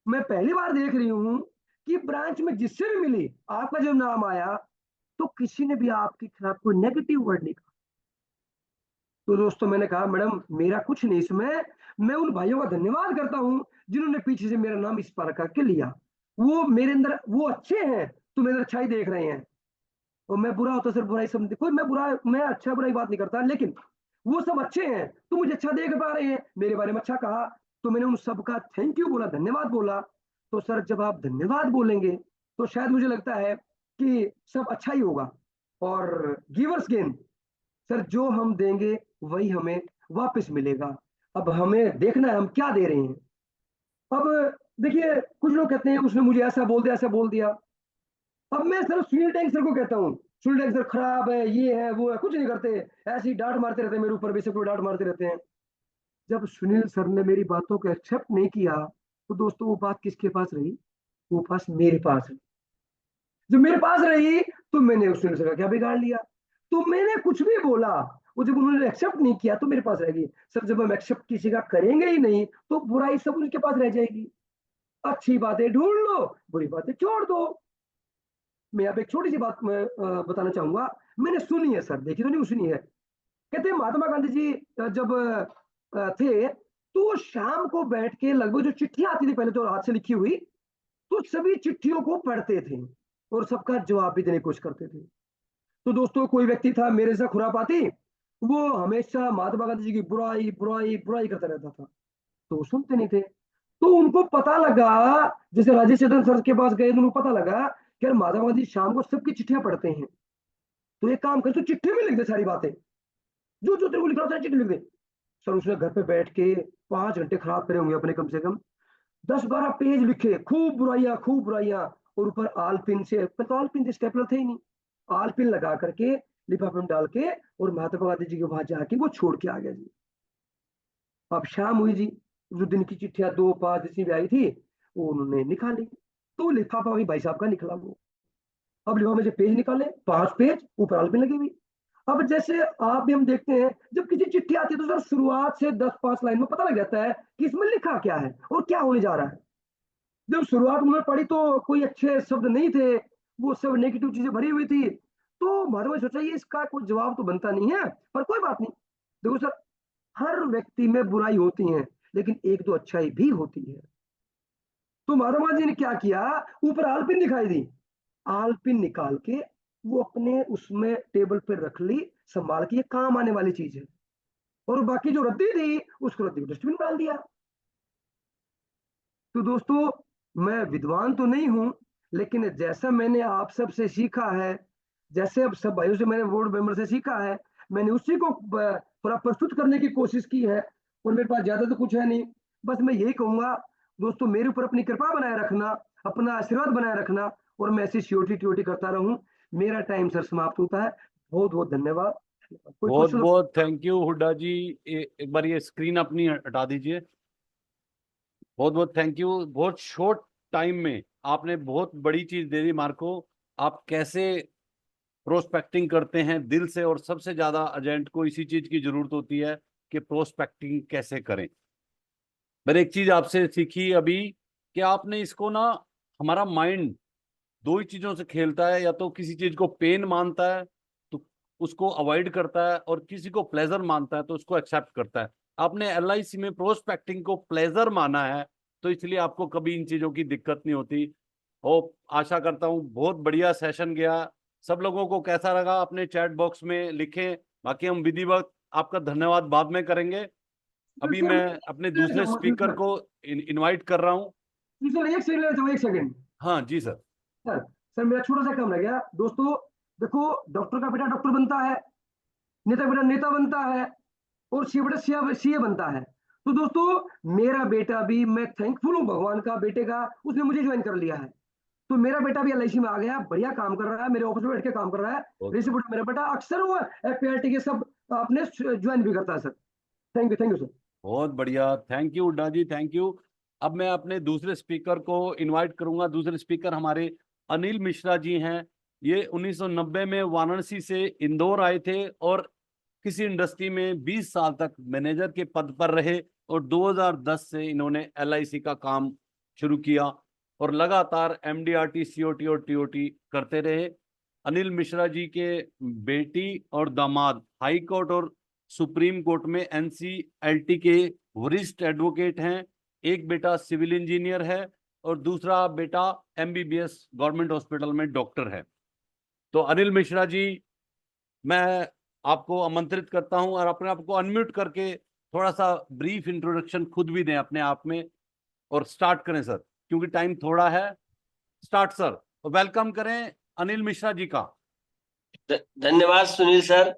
मैं पहली बार देख रही हूँ कि ब्रांच में जिससे भी मिली आपका जब नाम आया तो किसी ने भी आपके खिलाफ कोई नेगेटिव वर्ड नहीं कहा। तो दोस्तों मैंने कहा मैडम मेरा कुछ नहीं इसमें, मैं उन भाइयों का धन्यवाद करता हूं जिन्होंने पीछे से मेरा नाम इस पर करके लिया। वो मेरे अंदर वो अच्छे हैं तो मेरे अच्छाई देख रहे हैं, और मैं बुरा होता सिर्फ बुराई समझ, कोई मैं अच्छा बुराई बात नहीं करता, लेकिन वो सब अच्छे हैं तो मुझे अच्छा देख पा रहे हैं, मेरे बारे में अच्छा कहा, तो मैंने उन सबका थैंक यू बोला, धन्यवाद बोला। तो सर जब आप धन्यवाद बोलेंगे तो शायद मुझे लगता है कि सब अच्छा ही होगा। और गिवर्स गेन, सर जो हम देंगे वही हमें वापस मिलेगा। अब हमें देखना है हम क्या दे रहे हैं। अब देखिए कुछ लोग कहते हैं उसने मुझे ऐसा बोल दिया, ऐसा बोल दिया। अब मैं सर सुनील टैंक सर को कहता हूँ, सुनील टैंक सर खराब है, ये है वो है, कुछ नहीं करते, ऐसी डांट मारते रहते हैं मेरे ऊपर, बेशक डांट मारते रहते हैं। जब सुनील सर ने मेरी बातों को एक्सेप्ट नहीं किया तो दोस्तों वो बात किसके पास रही? वो पास मेरे पास रही। जब मेरे पास रही तो मैंने उस सुनील सर का क्या बिगाड़ लिया? तो मैंने कुछ भी बोला, वो जब उन्होंने एक्सेप्ट नहीं किया तो मेरे पास रहेगी। सर जब हम एक्सेप्ट किसी का करेंगे ही नहीं तो बुराई सब उनके पास रह जाएगी। अच्छी बातें ढूंढ लो, बुरी बातें छोड़ दो। मैं अब एक छोटी सी बात मैं बताना चाहूंगा, मैंने सुनी है सर, देखी तो नहीं सुनी है। कहते हैं महात्मा गांधी जी जब थे तो वो शाम को बैठ के लगभग जो चिट्ठियां आती थी पहले तो हाथ से लिखी हुई, तो सभी चिट्ठियों को पढ़ते थे और सबका जवाब भी देने की कोशिश करते थे। तो दोस्तों कोई व्यक्ति था मेरे से खुरापाती, वो हमेशा महात्मा गांधी जी की बुराई बुराई बुराई करता रहता था, तो वो सुनते नहीं थे। तो उनको पता लगा, जैसे राजेश चंद्रन सर के पास गए तो उनको पता लगा कि यार महात्मा गांधी शाम को सबकी चिट्ठियां पढ़ते हैं, तो एक काम कर तो चिट्ठी में लिख दे सारी बातें, जो जो तेरे को लिखना होता है चिट्ठी लिख दे। सर उसने घर पे बैठ के 5 घंटे खराब करे होंगे अपने, कम से कम 10-12 पेज लिखे, खूब बुराइयां खूब बुराइयां, और ऊपर आल पिन से, तो आल पिन से स्टेपलर थे ही नहीं, आल पिन लगा करके लिफाफे में डाल के और महात्मा गांधी जी के वहां जाके वो छोड़ के आ गया जी। अब शाम हुई जी, जो दिन की चिट्ठियां 2-5 जितनी भी आई थी वो उन्होंने निकाली, तो लिफाफा वही भाई साहब का निकला वो। अब लिफाफे से पेज निकाले, 5 पेज, ऊपर आल पिन लगी हुई। अब जैसे आप भी हम देखते हैं जब किसी चिट्ठी आती है तो सर शुरुआत से 10-5 लाइन में पता लग जाता है कि इसमें लिखा क्या है और क्या होने जा रहा है। जब शुरुआत में पढ़ी तो कोई अच्छे शब्द नहीं थे, वो सब नेगेटिव चीजें भरी हुई थी। तो माधव भाई सोचा ये इसका कोई जवाब तो बनता नहीं है, पर कोई बात नहीं। देखो सर, हर व्यक्ति में बुराई होती है, लेकिन एक दो अच्छाई भी होती है। तो माधव जी ने क्या किया, ऊपर आलपिन दिखाई दी, आलपिन निकाल के वो अपने उसमें टेबल पे रख ली, संभाल के, ये काम आने वाली चीज है। और बाकी जो रद्दी थी उसको रद्दी को डस्टबिन में डाल दिया। तो दोस्तों, मैं विद्वान तो नहीं हूं, लेकिन जैसा मैंने आप सब से सीखा है, जैसे अब सब भाइयों से मैंने बोर्ड मेंबर से सीखा है, मैंने उसी को थोड़ा प्रस्तुत करने की कोशिश की है। और मेरे पास ज्यादा तो कुछ है नहीं, बस मैं यही कहूंगा दोस्तों, मेरे ऊपर अपनी कृपा बनाए रखना, अपना आशीर्वाद बनाए रखना, और मैं ऐसी सीओटी टीओटी करता रहूं। मेरा टाइम सर समाप्त होता है। बहुत बहुत धन्यवाद। कोई बहुत क्वेश्चन? बहुत थैंक यू हुड्डा जी। एक बार ये स्क्रीन अपनी हटा दीजिए। बहुत बहुत थैंक यू। बहुत शॉर्ट टाइम में आपने बहुत बड़ी चीज दे दी मार्को। आप कैसे प्रोस्पेक्टिंग करते हैं दिल से, और सबसे ज्यादा एजेंट को इसी चीज की जरूरत होती है कि प्रोस्पेक्टिंग कैसे करें। मैंने एक चीज आपसे सीखी अभी कि आपने इसको ना, हमारा माइंड दो ही चीजों से खेलता है, या तो किसी चीज को पेन मानता है तो उसको अवॉइड करता है, और किसी को प्लेजर मानता है तो उसको एक्सेप्ट करता है। आपने एलआईसी में प्रोस्पेक्टिंग को प्लेजर माना है, तो इसलिए आपको कभी इन चीजों की दिक्कत नहीं होती। और आशा करता हूँ बहुत बढ़िया सेशन गया। सब लोगों को कैसा लगा अपने चैट बॉक्स में लिखें। बाकी हम विधिवत आपका धन्यवाद बाद में करेंगे। अभी मैं अपने दूसरे स्पीकर को इनवाइट कर रहा हूँ। सर एक सेकंड, एक सेकंड। हाँ जी सर। सर सर मेरा छोटा सा काम रह गया। दोस्तों देखो, डॉक्टर का बेटा डॉक्टर बनता है, नेता का बेटा नेता बनता है, और सीए बेटा सीए बनता है। तो दोस्तों मेरा बेटा भी, मैं थैंकफुल हूँ भगवान का, बेटे का, उसने मुझे ज्वाइन कर लिया है। तो मेरा बेटा भी एलआईसी में आ गया, बढ़िया काम कर रहा है, मेरे ऑफिस में बैठ के काम कर रहा है। ऋषि बेटा, मेरा बेटा अक्सर हुआ एफपीआरटी के सब आपने ज्वाइन भी करता है सर। Thank you sir. बहुत बढ़िया, thank you Udda ji, thank you. अब मैं अपने दूसरे स्पीकर को इनवाइट करूंगा। दूसरे स्पीकर हमारे अनिल मिश्रा जी हैं। ये 1990 में वाराणसी से इंदौर आए थे, और किसी इंडस्ट्री में 20 साल तक मैनेजर के पद पर रहे, और 2010 से इन्होंने एलआईसी का काम शुरू किया, और लगातार एमडीआरटी, सीओटी और टीओटी करते रहे। अनिल मिश्रा जी के बेटी और दामाद हाई कोर्ट और सुप्रीम कोर्ट में एनसीएलटी के वरिष्ठ एडवोकेट हैं। एक बेटा सिविल इंजीनियर है, और दूसरा बेटा एमबीबीएस गवर्नमेंट हॉस्पिटल में डॉक्टर है। तो अनिल मिश्रा जी, मैं आपको आमंत्रित करता हूं, और अपने आप को अनम्यूट करके थोड़ा सा ब्रीफ इंट्रोडक्शन खुद भी दें अपने आप में, और स्टार्ट करें सर, क्योंकि टाइम थोड़ा है। Start sir. तो वेलकम करें अनिल मिश्रा जी का। धन्यवाद सुनील सर।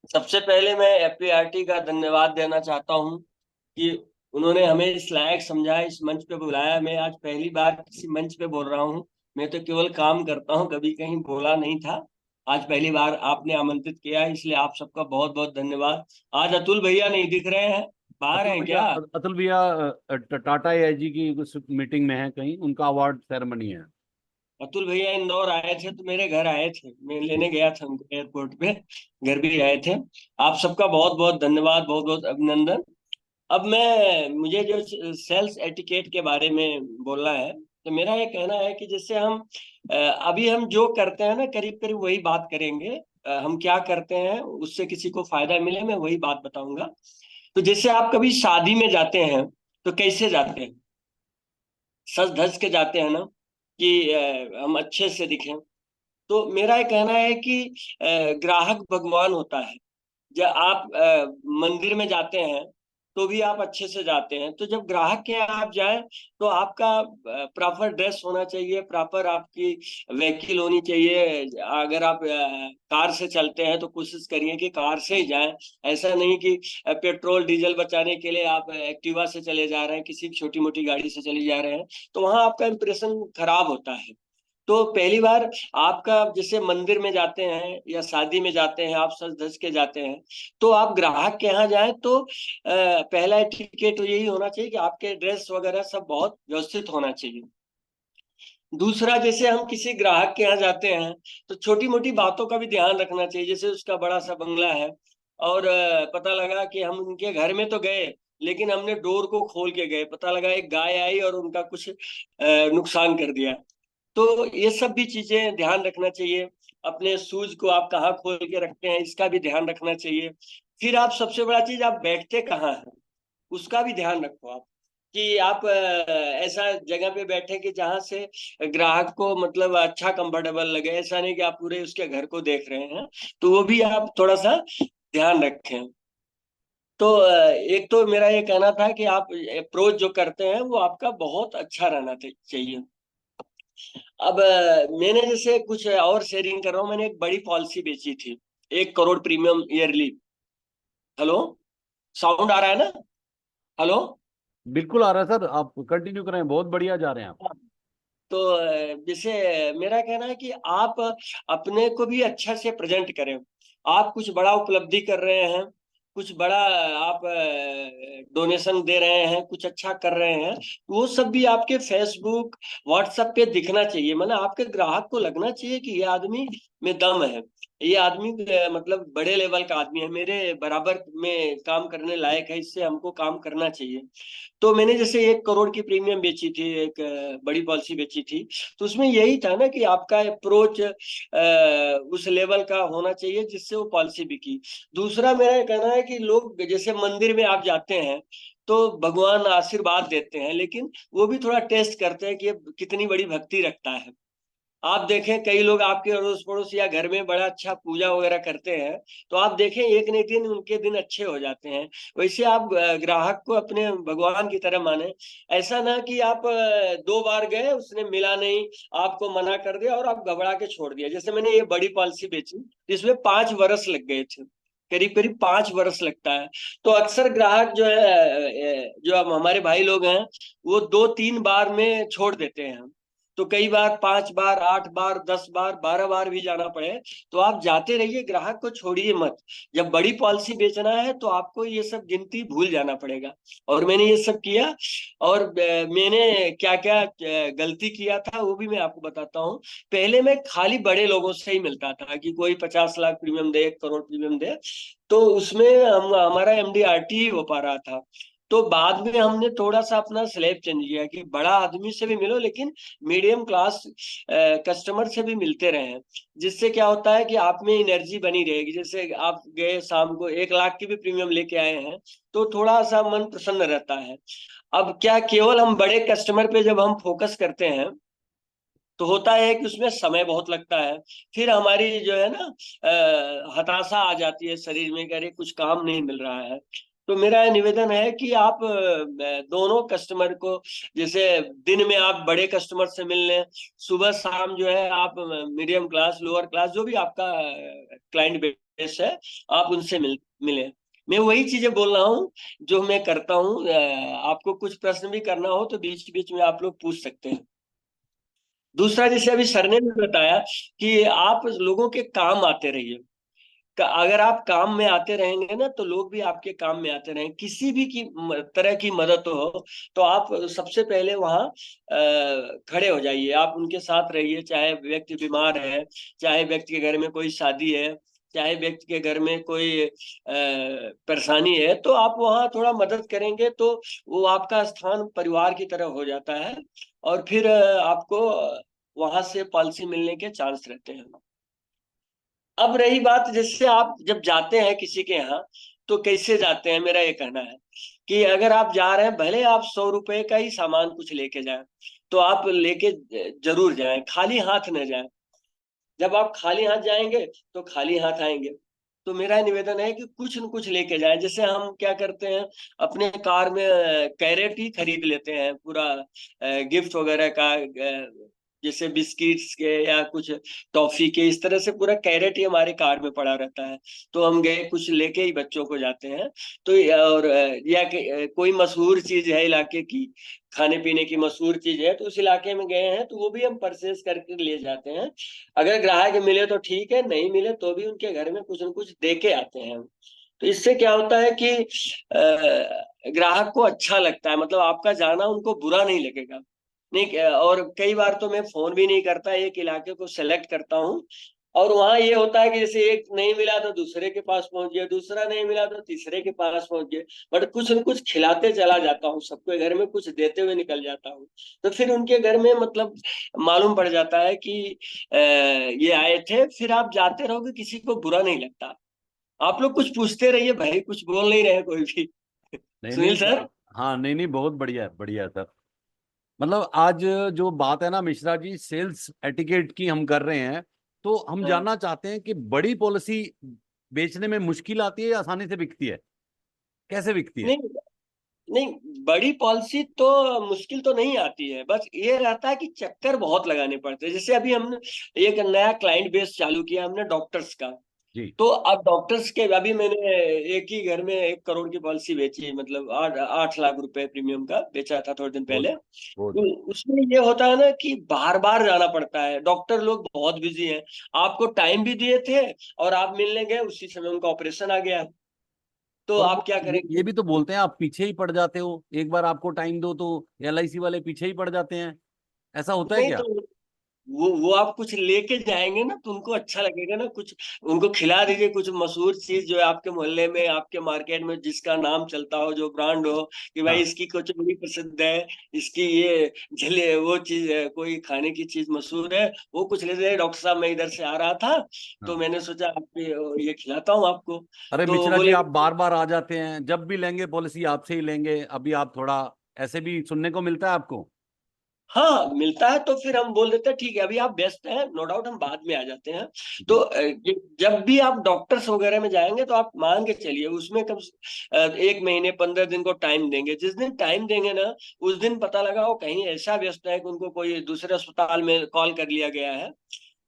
सबसे पहले मैं एफपीआरटी का धन्यवाद देना चाहता हूं कि उन्होंने हमें इस लायक समझा, इस मंच पे बुलाया। मैं आज पहली बार किसी मंच पे बोल रहा हूं। मैं तो केवल काम करता हूं, कभी कहीं बोला नहीं था। आज पहली बार आपने आमंत्रित किया, इसलिए आप सबका बहुत बहुत धन्यवाद। आज अतुल भैया नहीं दिख रहे हैं, बाहर हैं क्या? अतुल भैया टाटा एआईजी की मीटिंग में है कहीं, उनका अवार्ड सेरेमनी है। अतुल भैया इंदौर आए थे तो मेरे घर आए थे, मैं लेने गया था उनको एयरपोर्ट पे, घर भी आए थे। आप सबका बहुत बहुत धन्यवाद, बहुत बहुत अभिनंदन। अब मुझे जो सेल्स एटिकेट के बारे में बोलना है, तो मेरा ये कहना है कि जैसे अभी हम जो करते हैं ना, करीब करीब वही बात करेंगे। हम क्या करते हैं उससे किसी को फायदा मिले, मैं वही बात बताऊंगा। तो जैसे आप कभी शादी में जाते हैं तो कैसे जाते हैं? सज धज के जाते हैं ना, कि हम अच्छे से दिखें। तो मेरा ये कहना है कि ग्राहक भगवान होता है। जब आप मंदिर में जाते हैं तो भी आप अच्छे से जाते हैं। तो जब ग्राहक के यहाँ आप जाएं तो आपका प्रॉपर ड्रेस होना चाहिए, प्रॉपर आपकी व्हीकल होनी चाहिए। अगर आप कार से चलते हैं तो कोशिश करिए कि कार से ही जाएं। ऐसा नहीं कि पेट्रोल डीजल बचाने के लिए आप एक्टिवा से चले जा रहे हैं, किसी छोटी मोटी गाड़ी से चले जा रहे हैं, तो वहां आपका इंप्रेशन खराब होता है। तो पहली बार आपका, जैसे मंदिर में जाते हैं या शादी में जाते हैं, आप सज धज के जाते हैं, तो आप ग्राहक के यहाँ जाएं तो पहला एटिकेट तो यही होना चाहिए कि आपके ड्रेस वगैरह सब बहुत व्यवस्थित होना चाहिए। दूसरा, जैसे हम किसी ग्राहक के यहाँ जाते हैं तो छोटी मोटी बातों का भी ध्यान रखना चाहिए। जैसे उसका बड़ा सा बंगला है, और पता लगा कि हम उनके घर में तो गए, लेकिन हमने डोर को खोल के गए, पता लगा एक गाय आई और उनका कुछ नुकसान कर दिया। तो ये सब भी चीजें ध्यान रखना चाहिए। अपने शूज को आप कहाँ खोल के रखते हैं, इसका भी ध्यान रखना चाहिए। फिर आप सबसे बड़ा चीज, आप बैठते कहाँ हैं उसका भी ध्यान रखो आप, कि आप ऐसा जगह पे बैठे कि जहां से ग्राहक को मतलब अच्छा कंफर्टेबल लगे। ऐसा नहीं कि आप पूरे उसके घर को देख रहे हैं, तो वो भी आप थोड़ा सा ध्यान रखें। तो एक तो मेरा ये कहना था कि आप अप्रोच जो करते हैं वो आपका बहुत अच्छा रहना चाहिए। अब मैंने जैसे कुछ और शेयरिंग कर रहा हूँ, मैंने एक बड़ी पॉलिसी बेची थी, 1 crore premium yearly. Hello, sound आ रहा है ना? हेलो। बिल्कुल आ रहा है सर, आप कंटिन्यू करें, बहुत बढ़िया जा रहे हैं आप। तो जैसे मेरा कहना है कि आप अपने को भी अच्छा से प्रेजेंट करें। आप कुछ बड़ा उपलब्धि कर रहे हैं, कुछ बड़ा आप डोनेशन दे रहे हैं, कुछ अच्छा कर रहे हैं, वो सब भी आपके फेसबुक व्हाट्सएप पे दिखना चाहिए। मतलब आपके ग्राहक को लगना चाहिए कि ये आदमी में दम है, ये आदमी मतलब बड़े लेवल का आदमी है, मेरे बराबर में काम करने लायक है, इससे हमको काम करना चाहिए। तो मैंने जैसे 1 करोड़ की प्रीमियम बेची थी, एक बड़ी पॉलिसी बेची थी, तो उसमें यही था ना कि आपका अप्रोच उस लेवल का होना चाहिए जिससे वो पॉलिसी बिकी। दूसरा मेरा ये कहना है कि लोग जैसे मंदिर में आप जाते हैं तो भगवान आशीर्वाद देते हैं, लेकिन वो भी थोड़ा टेस्ट करते हैं कि ये कितनी बड़ी भक्ति रखता है। आप देखें कई लोग आपके अड़ोस पड़ोस या घर में बड़ा अच्छा पूजा वगैरह करते हैं, तो आप देखें एक न एक दिन उनके दिन अच्छे हो जाते हैं। वैसे आप ग्राहक को अपने भगवान की तरह माने। ऐसा ना कि आप 2 बार गए, उसने मिला नहीं, आपको मना कर दिया और आप घबरा के छोड़ दिया। जैसे मैंने ये बड़ी पॉलिसी बेची जिसमें 5 वर्ष लग गए थे, करीब करीब 5 वर्ष लगता है। तो अक्सर ग्राहक जो है, जो अब हमारे भाई लोग हैं, वो 2-3 बार में छोड़ देते हैं। तो कई बार 5 बार, 8 बार, 10 बार, 12 बार भी जाना पड़े, तो आप जाते रहिए, ग्राहक को छोड़िए मत। जब बड़ी पॉलिसी बेचना है तो आपको ये सब गिनती भूल जाना पड़ेगा। और मैंने ये सब किया। और मैंने क्या क्या गलती किया था वो भी मैं आपको बताता हूँ। पहले मैं खाली बड़े लोगों से ही मिलता था कि कोई 50 लाख प्रीमियम दे, 1 करोड़ प्रीमियम दे, तो उसमें हमारा MDRT हो पा रहा था। तो बाद में हमने थोड़ा सा अपना स्लैब चेंज किया कि बड़ा आदमी से भी मिलो, लेकिन मीडियम क्लास कस्टमर से भी मिलते रहे। जिससे क्या होता है कि आप में एनर्जी बनी रहेगी। जैसे आप गए शाम को 1 लाख की भी प्रीमियम लेके आए हैं, तो थोड़ा सा मन प्रसन्न रहता है। अब क्या, केवल हम बड़े कस्टमर पे जब हम फोकस करते हैं तो होता है कि उसमें समय बहुत लगता है। फिर हमारी जो है ना हताशा आ जाती है शरीर में कि अरे कुछ काम नहीं मिल रहा है। तो मेरा निवेदन है कि आप दोनों कस्टमर को, जैसे दिन में आप बड़े कस्टमर से मिल लें, सुबह शाम जो है आप मीडियम क्लास, लोअर क्लास, जो भी आपका क्लाइंट बेस है, आप उनसे मिलें। मैं वही चीजें बोल रहा हूँ जो मैं करता हूँ। आपको कुछ प्रश्न भी करना हो तो बीच बीच में आप लोग पूछ सकते हैं। दूसरा, जैसे अभी सर ने भी बताया कि आप लोगों के काम आते रहिए। अगर आप काम में आते रहेंगे ना तो लोग भी आपके काम में आते रहेंगे। किसी भी तरह की मदद हो तो आप सबसे पहले वहां खड़े हो जाइए, आप उनके साथ रहिए। चाहे व्यक्ति बीमार है, चाहे व्यक्ति के घर में कोई शादी है, चाहे व्यक्ति के घर में कोई परेशानी है, तो आप वहाँ थोड़ा मदद करेंगे तो वो आपका स्थान परिवार की तरह हो जाता है। और फिर आपको वहां से पॉलिसी मिलने के चांस रहते हैं। अब रही बात, जैसे आप जब जाते हैं किसी के यहाँ तो कैसे जाते हैं, मेरा ये कहना है कि अगर आप जा रहे हैं, भले आप 100 रुपए का ही सामान कुछ लेके जाएं, तो आप लेके जरूर जाएं, खाली हाथ न जाएं। जब आप खाली हाथ जाएंगे तो खाली हाथ आएंगे। तो मेरा निवेदन है कि कुछ न कुछ लेके जाएं। जैसे हम क्या करते हैं, अपने कार में कैरेट ही खरीद लेते हैं पूरा गिफ्ट वगैरह का, जैसे बिस्किट्स के या कुछ टॉफी के, इस तरह से पूरा कैरेट ही हमारे कार में पड़ा रहता है। तो हम गए कुछ लेके ही बच्चों को जाते हैं। तो और या कोई मशहूर चीज है इलाके की, खाने पीने की मशहूर चीज है, तो उस इलाके में गए हैं तो वो भी हम परचेज करके ले जाते हैं। अगर ग्राहक मिले तो ठीक है, नहीं मिले तो भी उनके घर में कुछ न कुछ दे के आते हैं हम। तो इससे क्या होता है कि ग्राहक को अच्छा लगता है, मतलब आपका जाना उनको बुरा नहीं लगेगा। नहीं, और कई बार तो मैं फोन भी नहीं करता, एक इलाके को सेलेक्ट करता हूँ और वहां ये होता है कि जैसे एक नहीं मिला तो दूसरे के पास पहुंच गया, दूसरा नहीं मिला तो तीसरे के पास पहुंच गए, बट कुछ न कुछ खिलाते चला जाता हूँ सबको, घर में कुछ देते हुए निकल जाता हूँ। तो फिर उनके घर में मतलब मालूम पड़ जाता है कि ये आए थे। फिर आप जाते रहोगे, किसी को बुरा नहीं लगता। आप लोग कुछ पूछते रहिए भाई, कुछ बोल नहीं रहे कोई भी। नहीं सुनील नहीं, सर। हाँ नहीं नहीं, बहुत बढ़िया है, बढ़िया है सर। मतलब आज जो बात है ना मिश्रा जी, सेल्स एटिकेट की हम कर रहे हैं, तो हम हाँ। जानना चाहते हैं कि बड़ी पॉलिसी बेचने में मुश्किल आती है या आसानी से बिकती है, कैसे बिकती है? नहीं नहीं, बड़ी पॉलिसी तो मुश्किल तो नहीं आती है, बस ये रहता है कि चक्कर बहुत लगाने पड़ते हैं। जैसे अभी हमने एक नया क्लाइंट बेस चालू किया हमने डॉक्टर्स का। जी। तो अब डॉक्टर्स के अभी मैंने एक ही घर में 1 करोड़ की पॉलिसी बेची, मतलब 8 लाख रुपए प्रीमियम का बेचा था थोड़े दिन बहुत पहले। बहुत तो उसमें ये होता है ना कि बार बार जाना पड़ता है, डॉक्टर लोग बहुत बिजी हैं। आपको टाइम भी दिए थे और आप मिलने गए, उसी समय उनका ऑपरेशन आ गया, तो और आप क्या ये करेंगे? भी तो बोलते हैं आप पीछे ही पड़ जाते हो, एक बार आपको टाइम दो तो एलआईसी वाले पीछे ही पड़ जाते हैं, ऐसा होता है नहीं क्या? तो वो आप कुछ लेके जाएंगे ना तो उनको अच्छा लगेगा ना, कुछ उनको खिला दीजिए, कुछ मशहूर चीज जो है आपके मोहल्ले में, आपके मार्केट में, जिसका नाम चलता हो, जो ब्रांड हो, कि भाई हाँ इसकी कचौड़ी प्रसिद्ध है, इसकी ये झले वो चीज है, कोई खाने की चीज मशहूर है, वो कुछ ले दे। डॉक्टर साहब मैं इधर से आ रहा था तो हाँ। मैंने सोचा आपके ये खिलाता हूँ आपको। अरे तो मिश्रा जी, बोले आप बार बार आ जाते हैं, जब भी लेंगे पॉलिसी आपसे ही लेंगे, अभी आप थोड़ा ऐसे भी सुनने को मिलता है आपको। हाँ मिलता है, तो फिर हम बोल देते हैं ठीक है अभी आप व्यस्त हैं, नो डाउट हम बाद में आ जाते हैं। तो जी। जब भी आप डॉक्टर्स वगैरह में जाएंगे तो आप मान के चलिए उसमें कम 1 महीने 15 दिन को टाइम देंगे। जिस दिन टाइम देंगे ना, उस दिन पता लगा वो कहीं ऐसा व्यस्त है कि उनको कोई दूसरे अस्पताल में कॉल कर लिया गया है।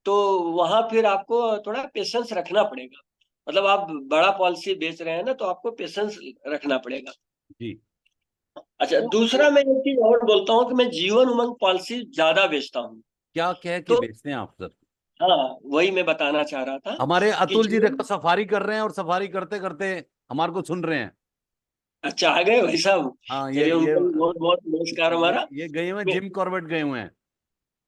तो वहां फिर आपको थोड़ा पेशेंस रखना पड़ेगा। मतलब आप बड़ा पॉलिसी बेच रहे हैं ना, तो आपको पेशेंस रखना पड़ेगा। जी। अच्छा, दूसरा मैं एक चीज और बोलता हूँ कि मैं जीवन उमंग पॉलिसी ज्यादा बेचता हूँ। क्या कह के तो बेचते हैं आप सर? हाँ, वही मैं बताना चाह रहा था हमारे कि अतुल जी देखो जीवन। सफारी कर रहे हैं, और सफारी करते करते हमारे को सुन रहे हैं। अच्छा, आ गए भाई साहब। हाँ चलिए ये उनको भी बहुत बहुत नमस्कार हमारा। ये गए हुए हैं, मैं- जिम कॉर्बेट गए हुए हैं।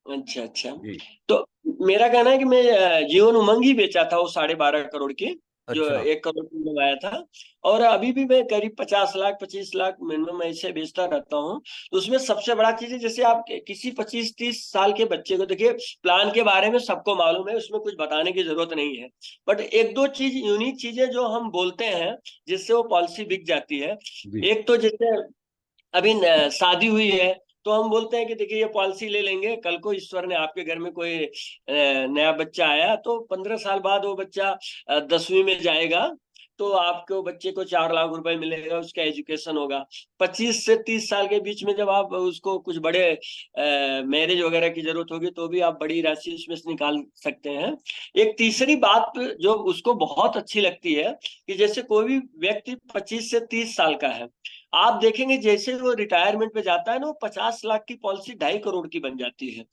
अच्छा अच्छा। जी। तो मेरा कहना है कि मैं जीवन उमंग ही बेचा था वो 12.5 करोड़ की, जो अच्छा। 1 करोड़ की लगाया था। और अभी भी मैं करीब 50 लाख 25 लाख मिनिमम ऐसे बेचता रहता हूँ। तो उसमें सबसे बड़ा चीज है, जैसे आप किसी 25-30 साल के बच्चे को देखिए, प्लान के बारे में सबको मालूम है, उसमें कुछ बताने की जरूरत नहीं है। बट एक दो चीज यूनिक चीजें जो हम बोलते हैं जिससे वो पॉलिसी बिक जाती है। जी। एक तो जैसे अभी शादी हुई है, तो हम बोलते हैं कि देखिए ये पॉलिसी ले लेंगे, कल को ईश्वर ने आपके घर में कोई नया बच्चा आया तो 15 साल बाद वो बच्चा 10वीं में जाएगा, तो आपको बच्चे को 4 लाख रुपए मिलेगा, उसका एजुकेशन होगा। 25 से 30 साल के बीच में जब आप उसको कुछ बड़े मैरिज वगैरह की जरूरत होगी तो भी आप बड़ी राशि उसमें से निकाल सकते हैं। एक तीसरी बात जो उसको बहुत अच्छी लगती है कि जैसे कोई भी व्यक्ति 25 से 30 साल का है, आप देखेंगे जैसे वो रिटायरमेंट पे जाता है ना, वो 50 लाख की पॉलिसी 2.5 करोड़ की बन जाती है।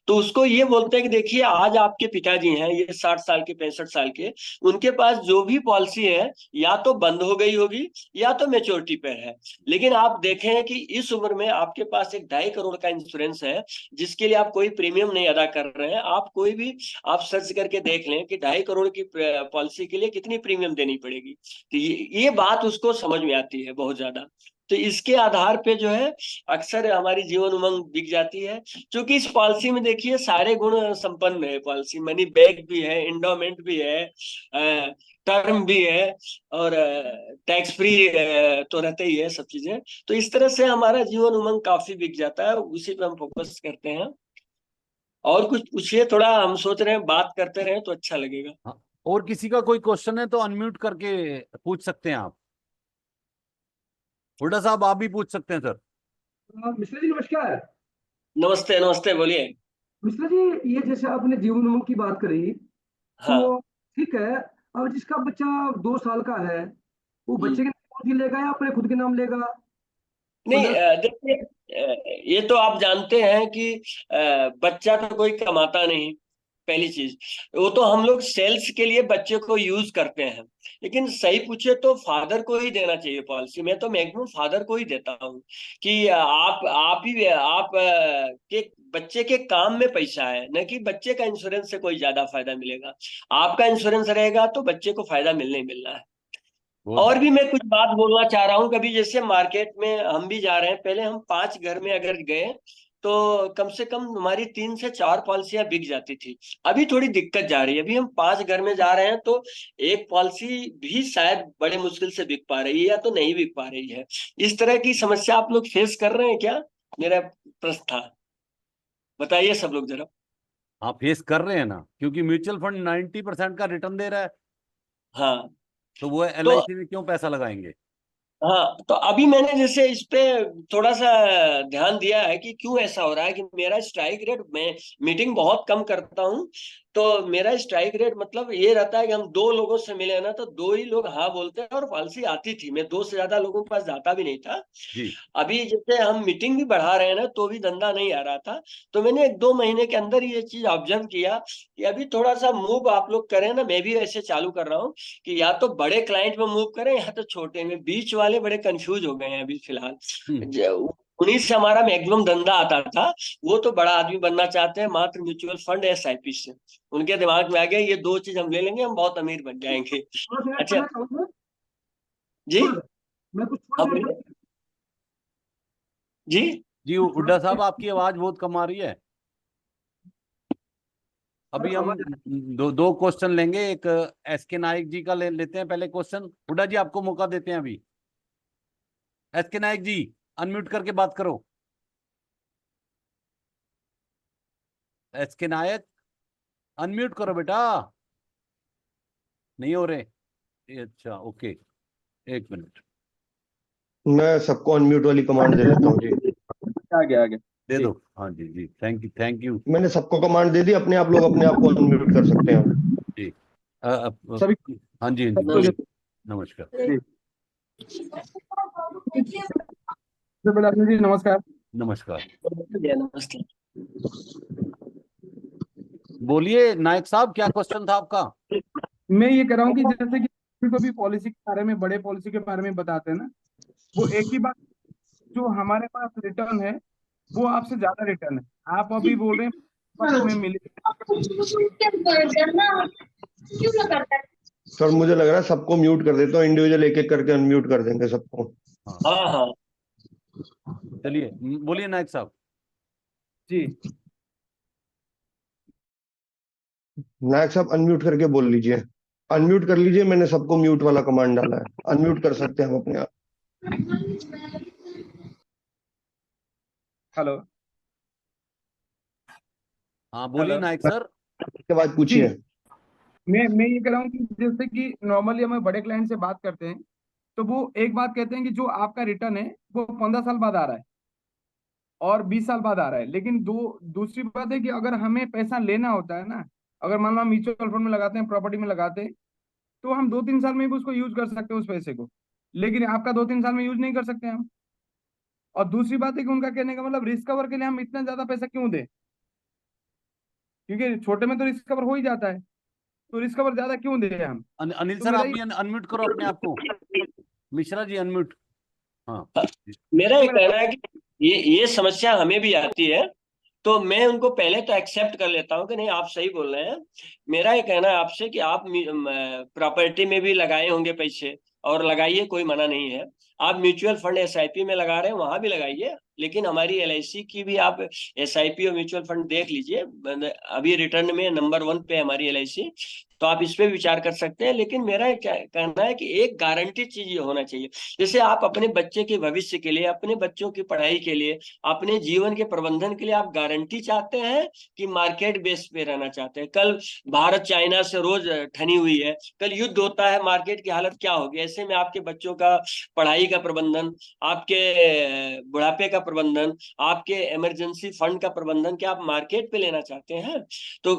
तो उसको ये बोलते हैं कि देखिए आज आपके पिताजी हैं ये 60 साल के 65 साल के, उनके पास जो भी पॉलिसी है या तो बंद हो गई होगी या तो मेच्योरिटी पे है। लेकिन आप देखें कि इस उम्र में आपके पास एक 2.5 करोड़ का इंश्योरेंस है, जिसके लिए आप कोई प्रीमियम नहीं अदा कर रहे हैं। आप कोई भी आप सर्च करके देख लें कि 2.5 करोड़ की पॉलिसी के लिए कितनी प्रीमियम देनी पड़ेगी। तो ये बात उसको समझ में आती है बहुत ज्यादा। तो इसके आधार पे जो है अक्सर हमारी जीवन उमंग बिक जाती है। क्योंकि इस पॉलिसी में देखिए सारे गुण संपन्न है पॉलिसी, मनी बैक भी है, इंडोमेंट भी है, टर्म भी है, और टैक्स फ्री तो रहते ही है सब चीजें। तो इस तरह से हमारा जीवन उमंग काफी बिक जाता है, उसी पे हम फोकस करते हैं। और कुछ पूछिए, थोड़ा हम सोच रहे हैं बात करते रहे तो अच्छा लगेगा। हाँ, और किसी का कोई क्वेश्चन है तो अनम्यूट करके पूछ सकते हैं आप। हुड्डा साहब आप भी पूछ सकते हैं सर। मिश्रा जी नमस्कार। नमस्ते नमस्ते, बोलिए। मिश्रा जी, ये जैसे आपने जीवन उमंग की बात करी, तो हाँ। ठीक है। अब जिसका बच्चा 2 साल का है, वो बच्चे हम्म। के नाम ही लेगा या अपने खुद के नाम लेगा? नहीं, मतलब देखिए, ये तो आप जानते हैं कि बच्चा तो कोई कमाता नहीं, पहली चीज। वो तो हम लोग सेल्स के लिए बच्चे को यूज करते हैं, लेकिन सही पूछे तो फादर को ही देना चाहिए पॉलिसी। मैं तो मैक्सिमम फादर को ही देता हूँ कि आप के बच्चे के काम में पैसा है, न कि बच्चे का इंश्योरेंस से कोई ज्यादा फायदा मिलेगा। आपका इंश्योरेंस रहेगा तो बच्चे को फायदा मिलना ही मिलना है। और भी मैं कुछ बात बोलना चाह रहा हूँ। कभी जैसे मार्केट में हम भी जा रहे हैं, पहले हम 5 घर में अगर गए तो कम से कम हमारी 3 से 4 पॉलिसियां बिक जाती थी। अभी थोड़ी दिक्कत जा रही है, अभी हम 5 घर में जा रहे हैं तो एक पॉलिसी भी शायद बड़े मुश्किल से बिक पा रही है या तो नहीं बिक पा रही है। इस तरह की समस्या आप लोग फेस कर रहे हैं क्या? मेरा प्रश्न था, बताइए सब लोग जरा। हाँ, फेस कर रहे हैं ना, क्योंकि म्यूचुअल फंड 90% का रिटर्न दे रहा है, हाँ तो वो तो LIC में क्यों पैसा लगाएंगे? हाँ, तो अभी मैंने जैसे इस पे थोड़ा सा ध्यान दिया है कि क्यों ऐसा हो रहा है कि मेरा स्ट्राइक रेट, मैं मीटिंग बहुत कम करता हूँ, तो मेरा स्ट्राइक रेट मतलब ये रहता है कि हम 2 लोगों से मिले ना तो 2 ही लोग हाँ बोलते हैं, और पॉलिसी आती थी। मैं 2 से ज्यादा लोगों के पास जाता भी नहीं था। जी। अभी जैसे हम मीटिंग भी बढ़ा रहे हैं ना तो भी धंधा नहीं आ रहा था, तो मैंने 1-2 महीने के अंदर ये चीज ऑब्जर्व किया कि अभी थोड़ा सा मूव आप लोग करें ना। मैं भी ऐसे चालू कर रहा हूँ कि या तो बड़े क्लाइंट में मूव करें या तो छोटे में। बीच वाले बड़े कंफ्यूज हो गए हैं अभी फिलहाल। उन्हीं से हमारा मैक्सिमम धंधा आता था। वो तो बड़ा आदमी बनना चाहते हैं मात्र म्यूचुअल फंड SIP से। उनके दिमाग में आ गया ये 2 चीज हम ले लेंगे, हम बहुत अमीर बन जाएंगे। अच्छा जी, मैं कुछ हम जी जी हुड्डा साहब, आपकी आवाज बहुत कम आ रही है। अभी हम दो क्वेश्चन लेंगे। एक SK नायक जी का लेते हैं पहले क्वेश्चन। हुड्डा जी, आपको मौका देते हैं अभी। SK नायक जी, अनम्यूट करके बात करो। SK नायक, अनम्यूट करो बेटा। नहीं हो रहे? अच्छा, ओके, 1 मिनट मैं सबको अनम्यूट वाली कमांड दे देता हूँ जी। आ गया दे दो। हाँ जी, जी, थैंक यू, थैंक यू मैंने सबको कमांड दे दी, अपने आप लोग अपने आप को अनम्यूट कर सकते हैं। जी। सभी हाँ जी, हाँ जी, सबको बोलिए। नमस्कार। जी नमस्कार। नमस्कार, नमस्ते। बोलिए नायक साहब, क्या क्वेश्चन था आपका? मैं ये कह रहा हूँ कि जैसे कि कभी पॉलिसी के बारे में, बड़े पॉलिसी के बारे में बताते हैं ना, वो एक ही बात, जो हमारे पास रिटर्न है वो आपसे ज्यादा रिटर्न है। आप अभी बोल रहे हैं वक्त में मिले। सर मुझे लग रहा है सबको म्यूट कर देता हूँ, इंडिविजुअल एक एक करके अनम्यूट कर देंगे सबको। हाँ हाँ, चलिए, बोलिए नायक साहब। जी नायक साहब अनम्यूट करके बोल लीजिए, अनम्यूट कर लीजिए। मैंने सबको म्यूट वाला कमांड डाला है, अनम्यूट कर सकते हैं हम अपने आप। हेलो। हाँ, बोलिए हेलो नायक सर। के बाद जी, पूछिए। मैं ये कह रहा हूँ कि जैसे कि नॉर्मली हम बड़े क्लाइंट से बात करते हैं तो वो एक बात कहते हैं कि जो आपका रिटर्न है वो 15 साल बाद आ रहा है और 20 साल बाद आ रहा है। लेकिन दूसरी बात है कि अगर हमें पैसा लेना होता है ना, अगर मान लो हम म्यूचुअल फंड में लगाते हैं, प्रॉपर्टी में लगाते हैं, तो हम 2-3 साल में भी उसको यूज कर सकते हैं उस पैसे को। लेकिन आपका 2-3 साल में यूज नहीं कर सकते हम। और दूसरी बात है कि उनका कहने का मतलब रिस्क कवर के लिए हम इतना ज्यादा पैसा क्यों दें, क्योंकि छोटे में तो रिस्क कवर हो ही जाता है, तो रिस्क कवर ज्यादा क्यों दें हम। अनिल तो सर, मेरा आप भी अनम्यूट करो अपने आप को। मिश्रा जी, अनम्यूट। हाँ मेरा ये कहना है कि ये समस्या हमें भी आती है, तो मैं उनको पहले तो एक्सेप्ट कर लेता हूँ कि नहीं आप सही बोल रहे हैं। मेरा ये कहना है आपसे कि आप प्रॉपर्टी में भी लगाए होंगे पैसे, और लगाइए, कोई मना नहीं है। आप म्यूचुअल फंड SIP में लगा रहे हैं वहां भी लगाइए, लेकिन हमारी LIC की भी आप SIP और म्यूचुअल फंड देख लीजिए। अभी रिटर्न में नंबर 1 पे हमारी LIC, तो आप इस पे विचार कर सकते हैं। लेकिन मेरा क्या कहना है कि एक गारंटी चीज ये होना चाहिए। जैसे आप अपने बच्चे के भविष्य के लिए, अपने बच्चों की पढ़ाई के लिए, अपने जीवन के प्रबंधन के लिए आप गारंटी चाहते हैं कि मार्केट बेस पे रहना चाहते हैं? कल भारत चाइना से रोज ठनी हुई है, कल युद्ध होता है, मार्केट की हालत क्या होगी? ऐसे में आपके बच्चों का पढ़ाई का प्रबंधन, आपके बुढ़ापे का प्रबंधन, आपके इमरजेंसी फंड का प्रबंधन, क्या आप मार्केट पे लेना चाहते हैं? तो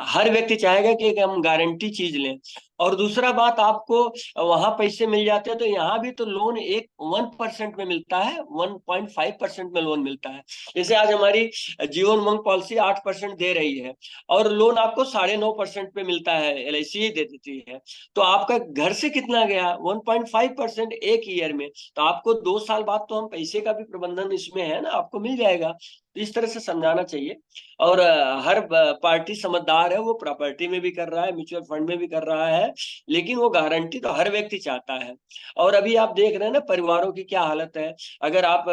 हर व्यक्ति चाहेगा कि हम गारंटी चीज लें। और दूसरा बात, आपको वहां पैसे मिल जाते हैं तो यहाँ भी तो लोन 1% में मिलता है, 1.5% में लोन मिलता है। जैसे आज हमारी जीवन उमंग पॉलिसी 8% दे रही है और लोन आपको 9.5% पे मिलता है, LIC ही दे देती है। तो आपका घर से कितना गया? 1.5% एक ईयर में। तो आपको 2 साल बाद तो हम पैसे का भी प्रबंधन इसमें है ना, आपको मिल जाएगा। तो इस तरह से समझाना चाहिए। और हर पार्टी समझदार है, वो प्रॉपर्टी में भी कर रहा है, म्यूचुअल फंड में भी कर रहा है, लेकिन वो गारंटी तो हर व्यक्ति चाहता है। और अभी आप देख रहे हैं ना परिवारों की क्या हालत है। अगर आप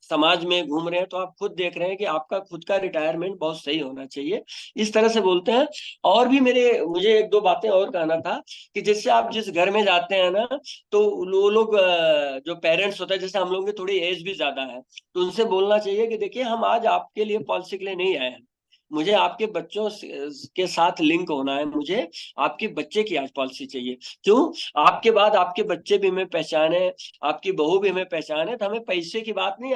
समाज में घूम रहे हैं तो आप खुद देख रहे हैं कि आपका खुद का रिटायरमेंट बहुत सही होना चाहिए। इस तरह से बोलते हैं। और भी मुझे 1-2 बातें और कहना था कि जैसे आप जिस घर में जाते हैं ना, तो वो लोग जो पेरेंट्स होते हैं, जैसे हम लोगों की थोड़ी एज भी ज्यादा है, तो उनसे बोलना चाहिए कि देखिए हम आज आपके लिए पॉलिसी के लिए नहीं आए हैं, मुझे आपके बच्चों के साथ लिंक होना है, मुझे आपके बच्चे की आज पॉलिसी चाहिए। क्यों? आपके बाद आपके बच्चे भी हमें पहचाने, आपकी बहू भी हमें पहचाने। तो हमें पैसे की बात नहीं,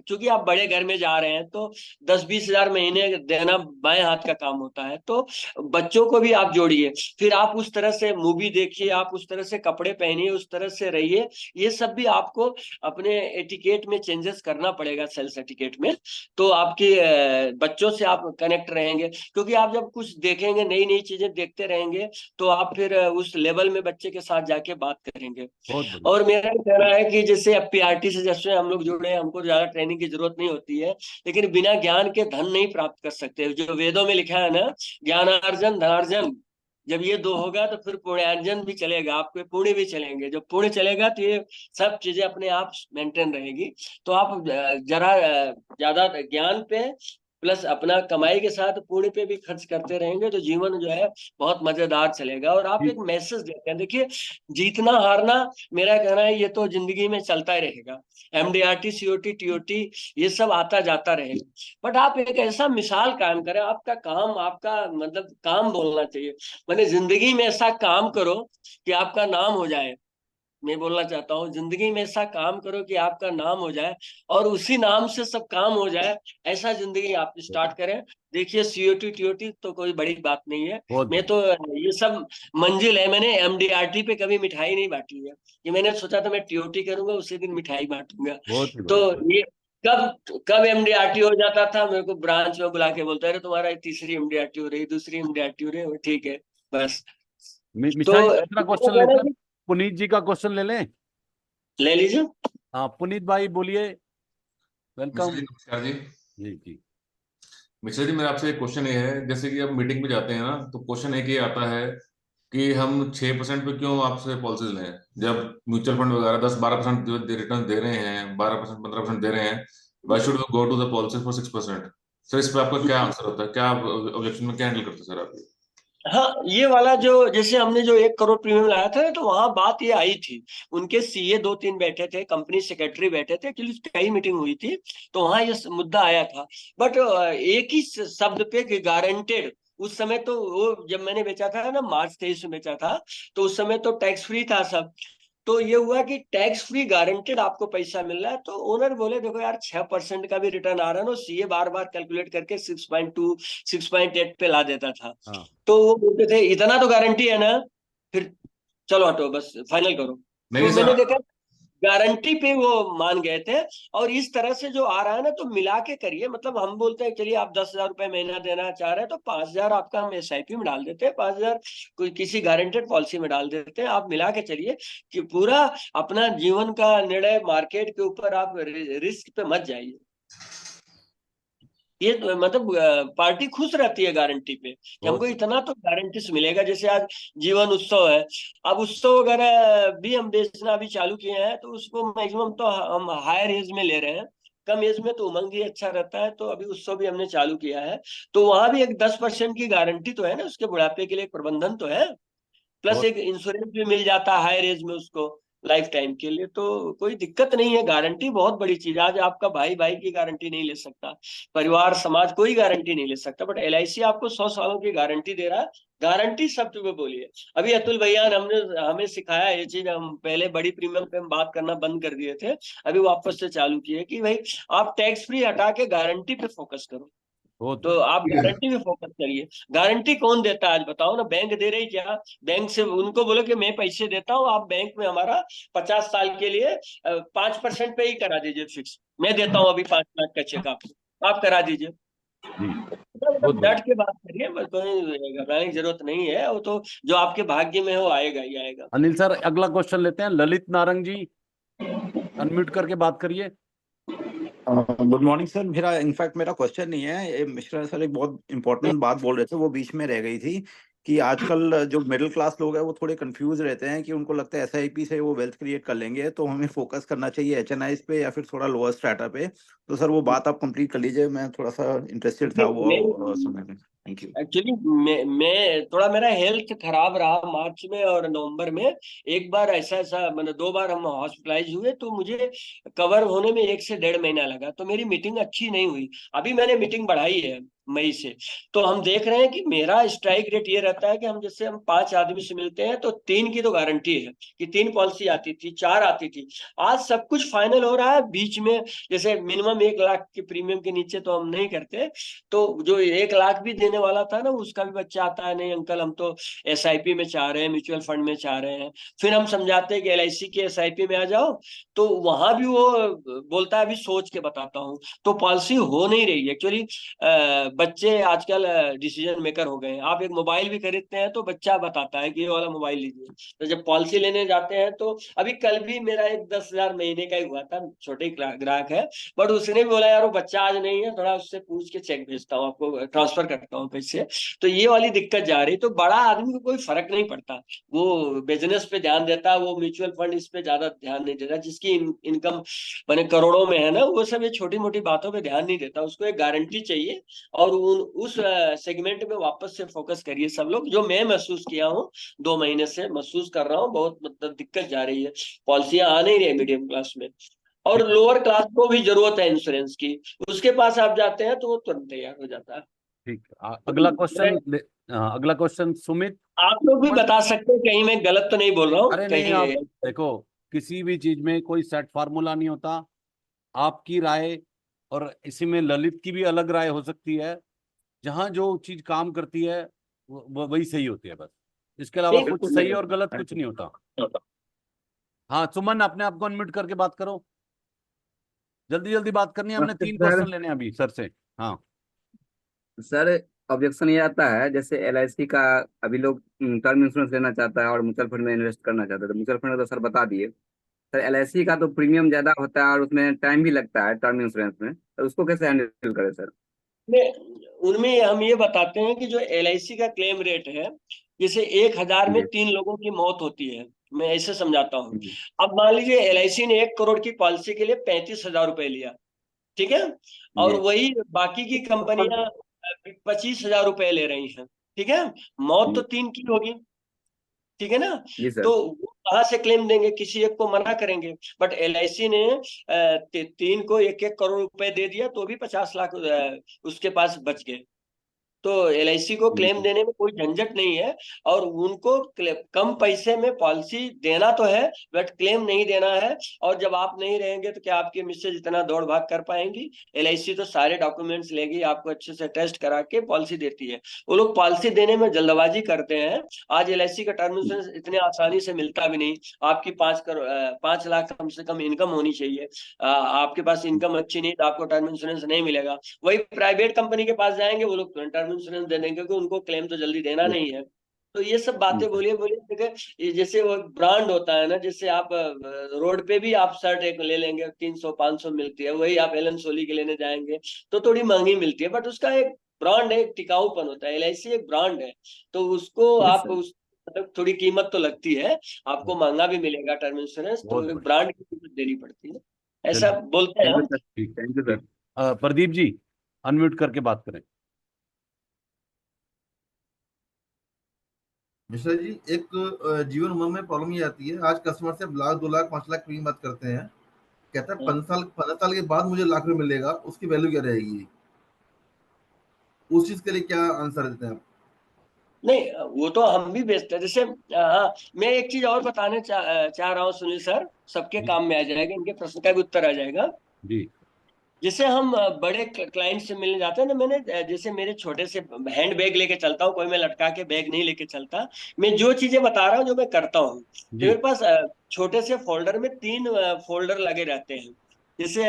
क्योंकि आप बड़े घर में जा रहे हैं तो 10-20 हजार महीने देना बाएं हाथ का काम होता है। तो बच्चों को भी आप जोड़िए, फिर आप उस तरह से मूवी देखिए, आप उस तरह से कपड़े पहनिए, उस तरह से रहिए। ये सब भी आपको अपने एटिकेट में चेंजेस करना पड़ेगा, सेल्स एटिकेट में। तो आपके बच्चों से आप कनेक्ट रहेंगे, क्योंकि आप जब कुछ देखेंगे, नई नई चीजें देखते रहेंगे, तो आप फिर उस लेवल में बच्चे के साथ जाके बात करेंगे। बहुत बढ़िया। और मेरा कहना है कि जैसे अब PRT से जैसे हम लोग जुड़े हैं, हमको ज्यादा ट्रेनिंग की जरूरत नहीं होती है, लेकिन बिना ज्ञान के धन नहीं प्राप्त कर सकते। जो वेदों में लिखा है ना, ज्ञानार्जन धनार्जन, जब ये 2 होगा तो फिर पुण्यार्जन भी चलेगा, आपके पुण्य भी चलेंगे। जब पुण्य चलेगा तो ये सब चीजें अपने आप मेंटेन रहेगी। तो आप जरा ज्यादा ज्ञान पे प्लस अपना कमाई के साथ पुण्य पे भी खर्च करते रहेंगे तो जीवन जो है बहुत मजेदार चलेगा। और आप एक मैसेज देते हैं, देखिए जीतना हारना, मेरा कहना है ये तो जिंदगी में चलता ही रहेगा। MDRT, COT, TOT ये सब आता जाता रहेगा, बट आप एक ऐसा मिसाल कायम करें। आपका काम, आपका मतलब काम बोलना चाहिए, मैंने जिंदगी में ऐसा काम करो कि आपका नाम हो जाए। मैं बोलना चाहता हूँ, जिंदगी में ऐसा काम करो कि आपका नाम हो जाए और उसी नाम से सब काम हो जाए। ऐसा जिंदगी आप स्टार्ट करें। देखिए COT, TOT तो कोई बड़ी बात नहीं है। बहुत मैं तो ये सब मंजिल है। मैंने MDRT पे कभी मिठाई नहीं बांटी है, ये मैंने सोचा था मैं TOT करूंगा, उसी दिन मिठाई बांटूंगा। बहुत ही तो बढ़िया। ये कब कब MDRT हो जाता था, मेरे को ब्रांच में बुला के बोलता है, अरे तुम्हारा ये तीसरी MDRT हो रही, दूसरी MDRT हो रही है। ठीक है, बस। तो मिठाई दूसरा क्वेश्चन लेते हैं, पुनीत जी का क्वेश्चन ले लें। ले लीजिए। हाँ पुनीत भाई बोलिए, वेलकम। नमस्कार जी। जी जी। मिश्रा जी, मेरा आपसे एक क्वेश्चन ये है, जैसे कि अब मीटिंग में जाते हैं ना, तो क्वेश्चन एक ये आता है कि हम 6% पे क्यों आपसे पॉलिसीज लें, जब म्यूचुअल फंड वगैरह 10-12% रिटर्न दे रहे हैं, 12% 15% दे रहे हैं, why should we go to the policy for 6%? Sir इस पे आपका क्या आंसर होता है, क्या आप ऑब्जेक्शन में क्या हैंडल करते हैं सर आप? हाँ, ये वाला जो जैसे हमने जो 1 करोड़ प्रीमियम लाया था तो वहां बात ये आई थी, उनके CA 2-3 बैठे थे, कंपनी सेक्रेटरी बैठे थे, एक्चुअली कई मीटिंग हुई थी, तो वहां ये मुद्दा आया था। बट एक ही शब्द पे गारंटेड, उस समय तो वो जब मैंने बेचा था ना, मार्च 23 में बेचा था, तो उस समय तो टैक्स फ्री था सब। तो ये हुआ कि टैक्स फ्री गारंटेड आपको पैसा मिल रहा है। तो ओनर बोले देखो यार 6% का भी रिटर्न आ रहा है ना, CA बार बार कैलकुलेट करके 6.2 6.8 पे ला देता था। हाँ तो वो बोलते थे इतना तो गारंटी है ना, फिर चलो हटो बस फाइनल करो। नहीं तो सर, मैंने देखा गारंटी पे वो मान गए थे। और इस तरह से जो आ रहा है ना, तो मिला के करिए। मतलब हम बोलते हैं चलिए आप 10,000 रुपए महीना देना चाह रहे हैं तो 5,000 आपका हम SIP में डाल देते हैं, 5,000 कोई किसी गारंटेड पॉलिसी में डाल देते हैं। आप मिला के चलिए कि पूरा अपना जीवन का निर्णय मार्केट के ऊपर आप रिस्क पे मत जाइए। ये मतलब पार्टी खुश रहती है गारंटी पे कि हमको इतना तो गारंटी से मिलेगा। जैसे आज जीवन उत्सव है, अब उत्सव वगैरह भी हम बेचना अभी चालू किए हैं, तो उसको मैक्सिमम तो हम हायर एज में ले रहे हैं, कम एज में तो उमंग ही अच्छा रहता है। तो अभी उत्सव भी हमने चालू किया है, तो वहां भी एक 10% की गारंटी तो है ना, उसके बुढ़ापे के लिए एक प्रबंधन तो है, प्लस एक इंश्योरेंस भी मिल जाता है हायर एज में उसको। लाइफ टाइम के लिए, तो कोई दिक्कत नहीं है। गारंटी बहुत बड़ी चीज है। आज आपका भाई भाई की गारंटी नहीं ले सकता, परिवार समाज कोई गारंटी नहीं ले सकता, बट LIC आपको 100 सालों की गारंटी दे रहा है। गारंटी शब्द में बोलिए। अभी अतुल भैया ने हमने हमें सिखाया ये चीज, हम पहले बड़ी प्रीमियम पे हम बात करना बंद कर दिए थे, अभी वापस से चालू किए कि भाई आप टैक्स फ्री हटा के गारंटी पे फोकस करो। बहुत तो आप गारंटी पे फोकस करिए। गारंटी कौन देता है आज बताओ ना? बैंक दे रही क्या? बैंक से उनको बोलो कि मैं पैसे देता हूँ, आप बैंक में हमारा 50 साल के लिए 5% पे ही करा दीजिए फिक्स, मैं देता हूँ अभी 5 लाख का चेक आपको, आप करा दीजिए। जी, बहुत बढ़िया। डट के बात करिए, बस कोई घबराने की जरूरत नहीं है। वो तो जो आपके भाग्य में है वो आएगा ही आएगा। अनिल सर, अगला क्वेश्चन लेते हैं। ललित नारंग जी, अनम्यूट करके बात करिए। Good morning sir. मेरा क्वेश्चन नहीं है, ये मिश्रा सर एक बहुत इंपॉर्टेंट बात बोल रहे थे, वो बीच में रह गई थी कि आजकल जो मिडिल क्लास लोग हैं वो थोड़े कंफ्यूज रहते हैं कि उनको लगता है SIP से वो वेल्थ क्रिएट कर लेंगे, तो हमें फोकस करना चाहिए HNIs पे या फिर थोड़ा लोअर स्ट्रैटा पे। तो सर वो बात आप कंप्लीट कर लीजिए, मैं थोड़ा सा इंटरेस्टेड था वो सुनने में। Thank you. एक्चुअली मैं थोड़ा, मेरा हेल्थ खराब रहा मार्च में और नवंबर में। एक बार ऐसा मतलब 2 बार हम हॉस्पिटलाइज हुए, तो मुझे कवर होने में 1 से 1.5 महीना लगा, तो मेरी मीटिंग अच्छी नहीं हुई। अभी मैंने मीटिंग बढ़ाई है मई से, तो हम देख रहे हैं कि मेरा स्ट्राइक रेट ये रहता है कि हम जैसे हम 5 आदमी से मिलते हैं तो 3 की तो गारंटी है कि 3 पॉलिसी आती थी, 4 आती थी। आज सब कुछ फाइनल हो रहा है बीच में, जैसे मिनिमम 1 लाख के प्रीमियम के नीचे तो हम नहीं करते, तो जो 1 लाख भी देने वाला था ना, उसका भी बच्चा आता है, नहीं अंकल हम तो SIP में चाह रहे हैं, म्यूचुअल फंड में चाह रहे हैं। फिर हम समझाते हैं कि LIC के SIP में आ जाओ, तो वहां भी वो बोलता है अभी सोच के बताता हूँ। तो पॉलिसी हो नहीं रही है एक्चुअली। बच्चे आजकल डिसीजन मेकर हो गए हैं। आप एक मोबाइल भी खरीदते हैं तो बच्चा बताता है कि ये वाला मोबाइल लीजिए, तो जब पॉलिसी लेने जाते हैं तो अभी कल भी मेरा एक 10,000 महीने का ही हुआ था, छोटे ग्राहक है, बट उसने भी बोला यार वो बच्चा आज नहीं है, थोड़ा उससे पूछ के चेक भेजता हूँ, आपको ट्रांसफर करता हूँ पैसे। तो ये वाली दिक्कत जा रही। तो बड़ा आदमी को कोई फर्क नहीं पड़ता, वो बिजनेस पे ध्यान देता है, वो म्यूचुअल फंड इस पे ज्यादा ध्यान नहीं देता। जिसकी इनकम मैंने करोड़ों में है ना, वो सब ये छोटी मोटी बातों पे ध्यान नहीं देता, उसको एक गारंटी चाहिए। और उस सेगमेंट में वापस से फोकस करिए सब लोग। जो मैं महसूस किया हूँ 2 महीने से महसूस कर रहा हूँ, बहुत मतलब दिक्कत जा रही है, पॉलिसियां आ नहीं रही मीडियम क्लास में। और लोअर क्लास को भी जरूरत है इंश्योरेंस की, उसके पास आप जाते हैं तो वो तुरंत तैयार हो जाता है। ठीक, अगला क्वेश्चन सुमित। आप लोग भी बता सकते हैं, कहीं मैं गलत तो नहीं बोल रहा हूँ अरे नहीं, कहीं। आप देखो, किसी भी चीज में कोई सेट फार्मूला नहीं होता। आपकी राय और इसी में ललित की भी अलग राय हो सकती है। जहां जो चीज काम करती है वही सही होती है, बस। इसके अलावा नहीं, कुछ सही और गलत कुछ नहीं होता। हाँ सुमन, अपने आप को अनम्यूट करके बात करो। जल्दी जल्दी बात करनी है, हमने 3 सर क्वेश्चन लेने हैं अभी सर से। हाँ सर ऑब्जेक्शन ये आता है, जैसे LIC का अभी लोग टर्म इंश्योरेंस लेना चाहता है और म्यूचुअल फंड में इन्वेस्ट करना चाहता है, तो म्यूचुअल फंड तो सर बता दिए। सर LIC का तो प्रीमियम ज्यादा होता है और उसमें टाइम भी लगता है टर्म इंश्योरेंस में, तो उसको कैसे हैंडल करें सर? उनमें हम ये बताते हैं कि जो LIC का क्लेम रेट है, जैसे 1,000 में जी 3 लोगों की मौत होती है, मैं ऐसे समझाता हूँ। जी अब मान लीजिए LIC ने 1 करोड़ की पॉलिसी के लिए 35,000 रुपए लिया, ठीक है, और जी वही बाकी की कंपनियां 25,000 रुपए ले रही हैं, ठीक है, मौत तो 3 की होगी, ठीक है ना। जी तो सर। वो कहाँ से क्लेम देंगे? किसी एक को मना करेंगे। बट LIC ने 3 को 1-1 करोड़ रुपए दे दिया, तो भी 50 लाख उसके पास बच गए। तो LIC को जी क्लेम देने में कोई झंझट नहीं है, और उनको कम पैसे में पॉलिसी देना तो है, बट क्लेम नहीं देना है। और जब आप नहीं रहेंगे तो क्या आपकी मिसेज इतना दौड़ भाग कर पाएंगी? LIC तो सारे डॉक्यूमेंट्स लेगी, आपको अच्छे से टेस्ट करा के पॉलिसी देती है। वो लोग पॉलिसी देने में जल्दबाजी करते हैं। आज LIC का टर्म इंश्योरेंस इतने आसानी से मिलता भी नहीं। आपकी 5 लाख कम से कम इनकम होनी चाहिए। आपके पास इनकम अच्छी नहीं तो आपको टर्म इंश्योरेंस नहीं मिलेगा। वही प्राइवेट कंपनी के पास जाएंगे, वो लोग टर्म इंश्योरेंस दे देंगे, क्योंकि उनको क्लेम तो जल्दी देना जी नहीं है। तो ये सब जी बातें सर। बोलिए बोलिए, देखिए ये जैसे वो ब्रांड होता है ना, जैसे आप रोड पे भी आप शर्ट एक ले लेंगे 300-500 मिलती है, वही आप एलन सोली के लेने जाएंगे तो थोड़ी महंगी मिलती है, बट उसका एक ब्रांड है, एक टिकाऊपन होता है। LIC एक ब्रांड है, तो उसको जी आप सर। उस मतलब थोड़ी कीमत तो लगती है, आपको महंगा भी मिलेगा टर्म इंश्योरेंस, तो बहुत एक बढ़िया। ब्रांड की कीमत देनी पड़ती है, ऐसा चलिए, बोलते हैं थैंक यू हम। सर। ठीक थैंक यू सर। ठीक। प्रदीप जी, अनम्यूट करके बात करें। मिश्रा जी, एक जीवन उमंग में प्रॉब्लम ये आती है, आज कस्टमर से लाख 2 लाख 5 लाख प्रीमियम बात करते हैं, कहता है 15 साल के बाद मुझे लाख रुपए मिलेगा, उसकी वैल्यू क्या रहेगी? उस चीज के लिए क्या आंसर देते हैं आप? नहीं, वो तो हम भी बेचते हैं। जैसे हाँ, मैं एक चीज और बताने चाह रहा हूँ सुनील सर, सबके जी काम में आ जाएगा, इनके प्रश्न का भी उत्तर आ जाएगा। जी जैसे हम बड़े क्लाइंट से मिलने जाते हैं ना, मैंने जैसे मेरे छोटे से हैंड बैग लेके चलता हूँ, कोई मैं लटका के बैग नहीं लेके चलता। मैं जो चीजें बता रहा हूँ, जो मैं करता हूँ, तो जी मेरे पास छोटे से फोल्डर में 3 फोल्डर लगे रहते हैं। जैसे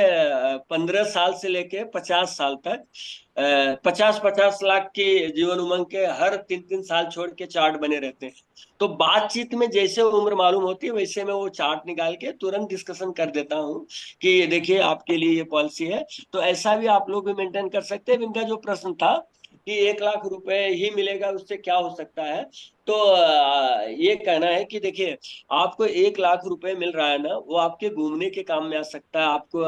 15 साल से लेके 50 साल तक 50-50 लाख के जीवन उमंग के हर 3-3 साल छोड़ के चार्ट बने रहते हैं। तो बातचीत में जैसे उम्र मालूम होती है, वैसे मैं वो चार्ट निकाल के तुरंत डिस्कशन कर देता हूँ कि देखिए आपके लिए ये पॉलिसी है। तो ऐसा भी आप लोग भी मेंटेन कर सकते हैं। इनका जो प्रश्न था कि 1 लाख रुपए ही मिलेगा, उससे क्या हो सकता है, तो ये कहना है कि देखिए, आपको 1 लाख रुपए मिल रहा है ना, वो आपके घूमने के काम में आ सकता है। आपको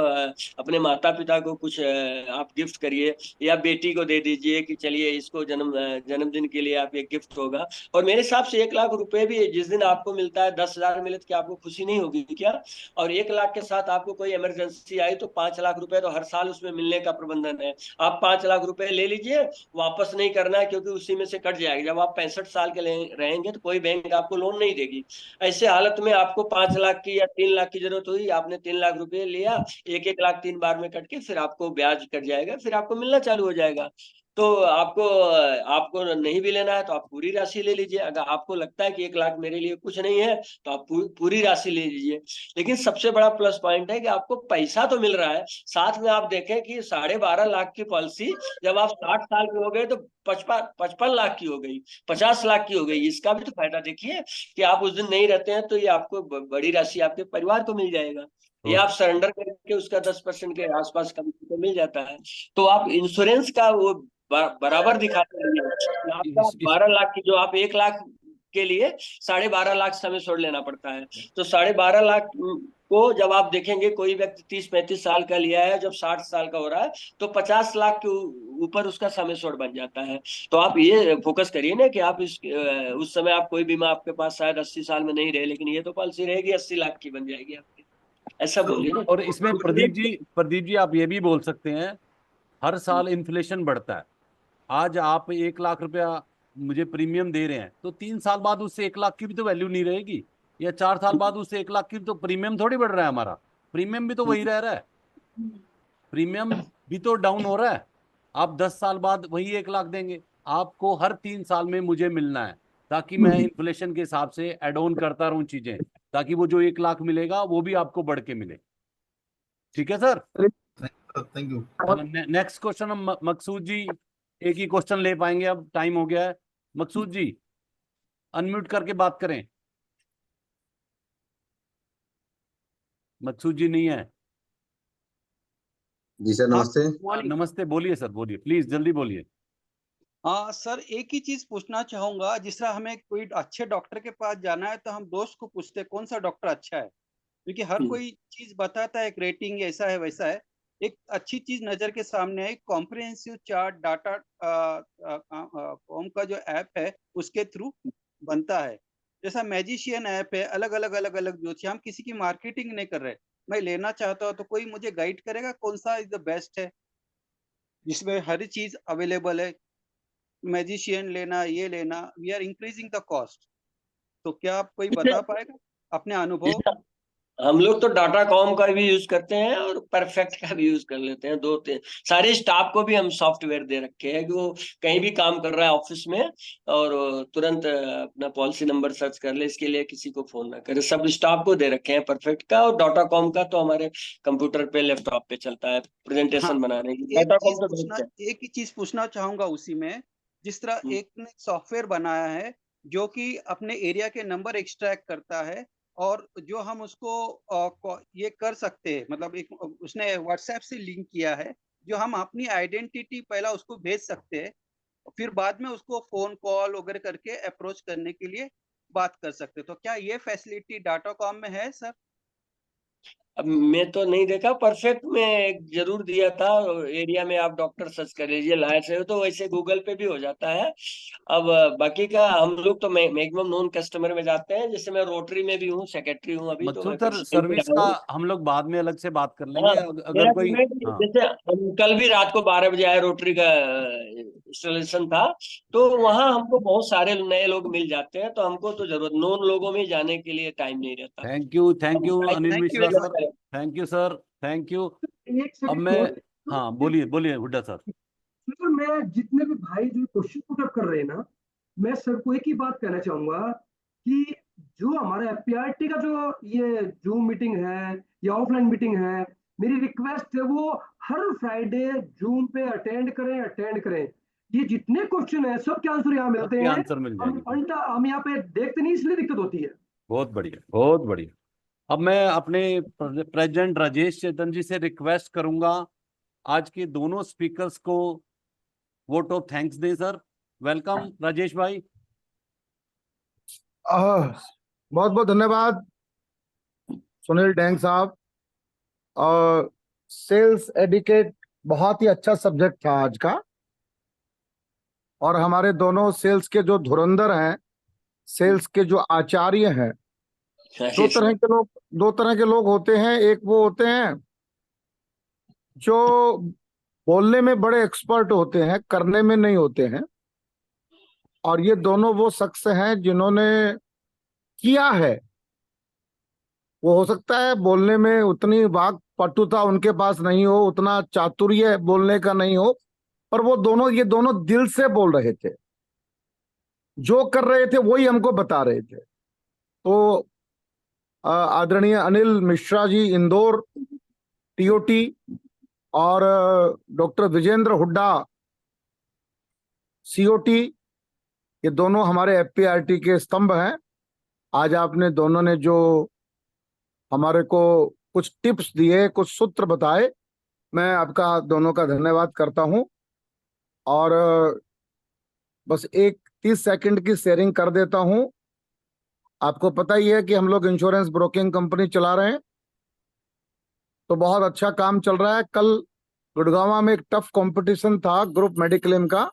अपने माता पिता को कुछ आप गिफ्ट करिए, या बेटी को दे दीजिए कि चलिए इसको जन्मदिन के लिए आप एक गिफ्ट होगा। और मेरे हिसाब से 1 लाख रुपए भी जिस दिन आपको मिलता है, 10,000 मिले तो क्या आपको खुशी नहीं होगी क्या? और 1 लाख के साथ आपको कोई इमरजेंसी आई तो 5 लाख रुपए तो हर साल उसमें मिलने का प्रबंधन है। आप 5 लाख रुपए ले लीजिए, वापस नहीं करना है, क्योंकि उसी में से कट जाएगा। जब आप 65 साल के रहेंगे तो कोई बैंक आपको लोन नहीं देगी। ऐसे हालत में आपको 5 लाख की या 3 लाख की जरूरत हुई, आपने 3 लाख रुपए लिया, 1-1 लाख 3 बार में कट के फिर आपको ब्याज कट जाएगा, फिर आपको मिलना चालू हो जाएगा। तो आपको आपको नहीं भी लेना है तो आप पूरी राशि ले लीजिए। अगर आपको लगता है कि 1 लाख मेरे लिए कुछ नहीं है, तो आप पूरी राशि ले लीजिए। लेकिन सबसे बड़ा प्लस पॉइंट है कि आपको पैसा तो मिल रहा है, साथ में आप देखें कि 12.5 लाख की पॉलिसी जब आप 60 साल के हो गए तो 55 लाख की हो गई, 50 लाख की हो गई। इसका भी तो फायदा देखिए कि आप उस दिन नहीं रहते हैं तो ये आपको बड़ी राशि आपके परिवार को मिल जाएगा। ये आप सरेंडर करके उसका 10% के आसपास कम तो मिल जाता है। तो आप इंश्योरेंस का वो बराबर दिखाते रहिए कि आपका इस 12 लाख की, जो आप 1 लाख के लिए 12.5 लाख समय छोड़ लेना पड़ता है, तो 12.5 लाख को जब आप देखेंगे, कोई व्यक्ति 30-35 साल का लिया है, जब 60 साल का हो रहा है तो 50 लाख के ऊपर उसका समय छोड़ बन जाता है। तो आप ये फोकस करिए ना कि आप उस समय आप कोई बीमा आपके पास शायद 80 साल में नहीं रहे, लेकिन ये तो पॉलिसी रहेगी 80 लाख की बन जाएगी आपकी। ऐसा बोलिए ना। और इसमें प्रदीप जी आप ये भी बोल सकते हैं, हर साल इन्फ्लेशन बढ़ता है। आज आप 1 लाख रुपया मुझे प्रीमियम दे रहे हैं, तो 3 साल बाद उससे 1 लाख की भी तो वैल्यू नहीं रहेगी, या 4 साल बाद उससे 1 लाख की भी तो प्रीमियम थोड़ी बढ़ रहा है हमारा। प्रीमियम भी तो वही रह रहा है, प्रीमियम भी तो डाउन हो रहा है। आप 10 साल बाद वही 1 लाख देंगे, आपको हर 3 साल में मुझे मिलना है, ताकि मैं इन्फ्लेशन के हिसाब से एड ऑन करता रहूं चीजें, ताकि वो जो 1 लाख मिलेगा वो भी आपको बढ़ के मिले। ठीक है sir. Thank you. Next question हम मकसूद जी, एक ही क्वेश्चन ले पाएंगे, अब टाइम हो गया है। मकसूद जी अनम्यूट करके बात करें। मकसूद जी नहीं है। जी सर, नमस्ते। नमस्ते, बोलिए सर, बोलिए प्लीज, जल्दी बोलिए। हाँ सर, एक ही चीज पूछना चाहूंगा। जिस तरह हमें कोई अच्छे डॉक्टर के पास जाना है तो हम दोस्त को पूछते हैं कौन सा डॉक्टर अच्छा है, क्योंकि हर कोई चीज बताता है, एक रेटिंग ऐसा है वैसा है। एक अच्छी चीज नजर के सामने है, कॉम्प्रिहेंसिव चार्ट डाटा कॉम का जो ऐप है उसके थ्रू बनता है। जैसा मैजिशियन ऐप है, अलग अलग अलग अलग ज्योतिषी, हम किसी की मार्केटिंग नहीं कर रहे। मैं लेना चाहता हूँ तो कोई मुझे गाइड करेगा कौन सा इज द बेस्ट है, जिसमें हर चीज अवेलेबल है। मैजिशियन लेना, ये लेना, we are increasing the cost. तो क्या आप कोई बता पाएगा अपने अनुभव? हम लोग तो डाटा कॉम का भी यूज करते हैं और परफेक्ट का भी यूज कर लेते हैं। 2-3 सारे स्टाफ को भी हम सॉफ्टवेयर दे रखे हैं कि वो कहीं भी काम कर रहा है ऑफिस में और तुरंत अपना पॉलिसी नंबर सर्च कर ले, इसके लिए किसी को फोन ना करे। सब स्टाफ को दे रखे हैं परफेक्ट का, और डाटा कॉम का तो हमारे कंप्यूटर पे, लैपटॉप पे चलता है प्रेजेंटेशन बनाने की। डाटा कॉम तो बेस्ट है। एक ही चीज पूछना चाहूंगा उसी में। जिस तरह एक ने सॉफ्टवेयर बनाया है जो कि अपने एरिया के नंबर एक्सट्रैक्ट करता है, और जो हम उसको ये कर सकते हैं, मतलब एक उसने व्हाट्सएप से लिंक किया है, जो हम अपनी आइडेंटिटी पहला उसको भेज सकते हैं, फिर बाद में उसको फोन कॉल वगैरह करके अप्रोच करने के लिए बात कर सकते हैं। तो क्या ये फैसिलिटी डाटा कॉम में है सर? अब मैं तो नहीं देखा, परफेक्ट में एक जरूर दिया था, एरिया में आप डॉक्टर सर्च कर लीजिए, लाए से हो तो वैसे गूगल पे भी हो जाता है। अब बाकी का हम लोग तो मैक्सिमम नॉन कस्टमर में जाते हैं, जैसे मैं रोटरी में भी हूँ, सेक्रेटरी हूँ अभी, तो मैं मकसूद सर, कस्टमर में सर्विस जा रहा का हम लोग बाद में अलग से बात कर हाँ, लेंगे। अगर मेरा कोई पेमेंट जैसे हम कल भी रात को 12 बजे आए, रोटरी का इंस्टॉलेशन था, तो वहां हमको बहुत सारे नए लोग मिल जाते हैं, तो हमको तो जरूरत नॉन लोगों में जाने के लिए टाइम नहीं रहता। Thank you Anil Thank you Mishra very sir, much. Thank you sir, thank you. एक अब सेकंड मैं, और। हाँ बोलिए बोलिए हुड्डा सर। सर मैं जितने भी भाई जो क्वेश्चन पुट अप कर रहे हैं ना, मैं सबको एक ही बात कहना चाहूंगा कि जो हमारा एफपीआरटी का जो ये जूम मीटिंग है या ऑफलाइन मीटिंग है, मेरी रिक्वेस्ट है वो हर फ्राइडे जूम पे अटेंड करें। ये जितने क्वेश्चन है सबके आंसर यहाँ मिलते सबके हैं। आंसर मिल हम जाएंगे। उल्टा हम यहाँ पे देखते नहीं, इसलिए दिक्कत होती है। बहुत बढ़िया, बहुत बढ़िया। अब मैं अपने प्रेसिडेंट राजेश चेतन जी से रिक्वेस्ट करूंगा आज के दोनों स्पीकर्स को वोट ऑफ थैंक्स दें सर। वेलकम राजेश भाई। बहुत बहुत धन्यवाद सुनील डैंग साहब। और सेल्स एडिकेट बहुत ही अच्छा सब्जेक्ट था आज का, और हमारे दोनों सेल्स के जो धुरंधर हैं, सेल्स के जो आचार्य हैं, दो तरह के लोग होते हैं। एक वो होते हैं जो बोलने में बड़े एक्सपर्ट होते हैं, करने में नहीं होते हैं, और ये दोनों वो शख्स हैं जिन्होंने किया है। वो हो सकता है बोलने में उतनी वाक पटुता उनके पास नहीं हो, उतना चातुर्य बोलने का नहीं हो, पर वो ये दोनों दिल से बोल रहे थे, जो कर रहे थे वही हमको बता रहे थे। तो आदरणीय अनिल मिश्रा जी इंदौर टीओटी और डॉक्टर विजेंद्र हुड्डा सीओटी, ये दोनों हमारे एफपीआरटी के स्तंभ हैं। आज आपने दोनों ने जो हमारे को कुछ टिप्स दिए, कुछ सूत्र बताए, मैं आपका दोनों का धन्यवाद करता हूं। और बस एक 30 सेकंड की शेयरिंग कर देता हूं। आपको पता ही है कि हम लोग इंश्योरेंस ब्रोकिंग कंपनी चला रहे हैं, तो बहुत अच्छा काम चल रहा है। कल गुड़गांव में एक टफ कंपटीशन था ग्रुप मेडिक्लेम का,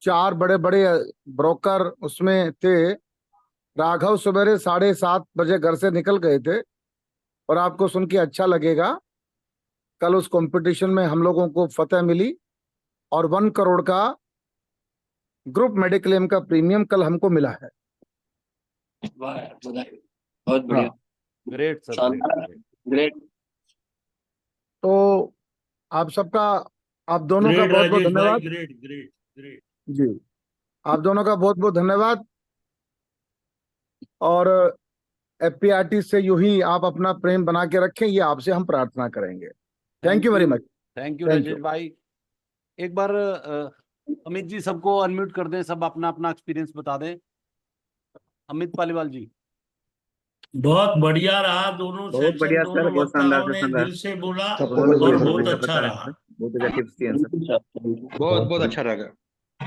4 बड़े बड़े ब्रोकर उसमें थे। राघव सवेरे 7:30 बजे घर से निकल गए थे, और आपको सुन के अच्छा लगेगा, कल उस कंपटीशन में हम लोगों को फतेह मिली, और 1 करोड़ का ग्रुप मेडिक्लेम का प्रीमियम कल हमको मिला है। बहुत बढ़िया, ग्रेट सर, ग्रेट। तो आप सबका, आप दोनों का बहुत बहुत धन्यवाद। ग्रेट ग्रेट ग्रेट जी, आप दोनों का बहुत बहुत धन्यवाद। और एफपीआरटी से यूं ही आप अपना प्रेम बना के रखें, ये आपसे हम प्रार्थना करेंगे। Thank you very much. Thank you Rajesh भाई। एक बार अमित जी सबको अनम्यूट कर दें, सब अपना अपना एक्सपीरियंस बता दें। अमित पालीवाल जी। बहुत बढ़िया रहा, दोनों बहुत सेक्शन, बढ़िया दोनों सर, बहुत शानदार वक्ताओं ने सेशन रहा। दिल से बोला सबको और बढ़िया, बहुत सबको अच्छा रहा। बहुत अच्छा टिप्स दिए सर। बहुत बहुत अच्छा लगा।